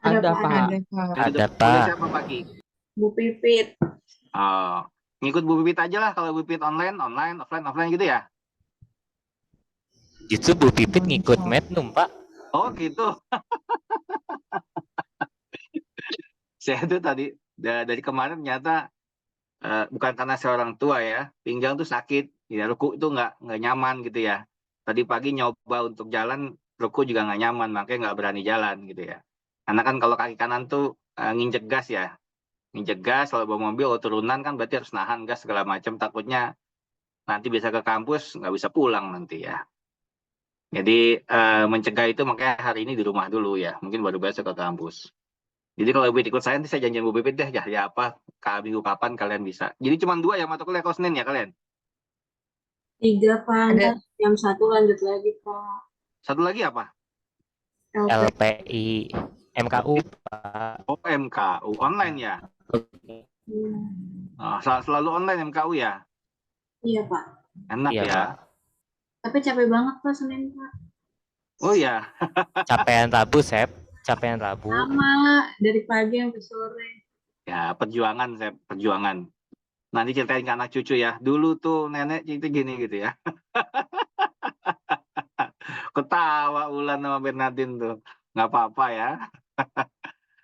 Ada, Pak. Pak. Ada, Pak. Ada, Boleh Pak. siapa pagi? Bu Pipit. Oh, ngikut Bu Pipit aja lah kalau Bu Pipit online, offline gitu ya? Justru Bu Pipit ngikut Mednum, Pak. Oh gitu. Saya tuh tadi dari kemarin ternyata bukan karena saya orang tua ya, pinggang tuh sakit, ya ruku itu nggak nyaman gitu ya. Tadi pagi nyoba untuk jalan, ruku juga nggak nyaman, makanya nggak berani jalan gitu ya. Karena kan kalau kaki kanan tuh nginjek gas ya, nginjek gas kalau bawa mobil kalau turunan kan berarti harus nahan gas segala macam, takutnya nanti bisa ke kampus nggak bisa pulang nanti ya. Jadi mencegah itu makanya hari ini di rumah dulu ya, mungkin baru besok ke kampus. Jadi kalau Bu Pipit ikut saya, nanti saya janjian Bu Pipit deh, ya apa, minggu kapan kalian bisa. Jadi cuma 2 ya mata kuliah kalau Senin ya kalian? 3, Pak. Ada. Ntar jam 1 lanjut lagi, Pak. Satu lagi apa? LPI MKU, Pak. Oh, MKU online ya? Selalu online MKU ya? Iya, Pak. Enak Iya, ya? Pak. Tapi capek banget, Pak, Senin, Pak. Oh ya, Capaian Rabu, Sep. Capaian Rabu. Sama, dari pagi sampai sore. ya perjuangan saya perjuangan. Nanti ceritain ke anak cucu ya. Dulu tuh nenek itu gini gitu ya. Ketawa Ulan sama Bernardin tuh. Nggak apa-apa ya.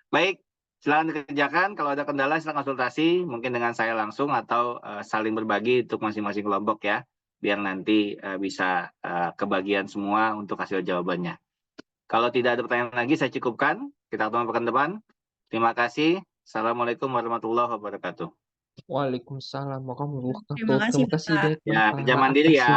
Baik, silakan dikerjakan. Kalau ada kendala silakan konsultasi. Mungkin dengan saya langsung atau saling berbagi untuk masing-masing kelompok ya. Biar nanti bisa kebagian semua untuk hasil jawabannya. Kalau tidak ada pertanyaan lagi, saya cukupkan. Kita ketemu pekan depan. Terima kasih. Assalamualaikum warahmatullahi wabarakatuh. Waalaikumsalam warahmatullahi Terima kasih, wabarakatuh. Terima kasih, Pak. Dek. Ya, Bapak. kerja mandiri ya.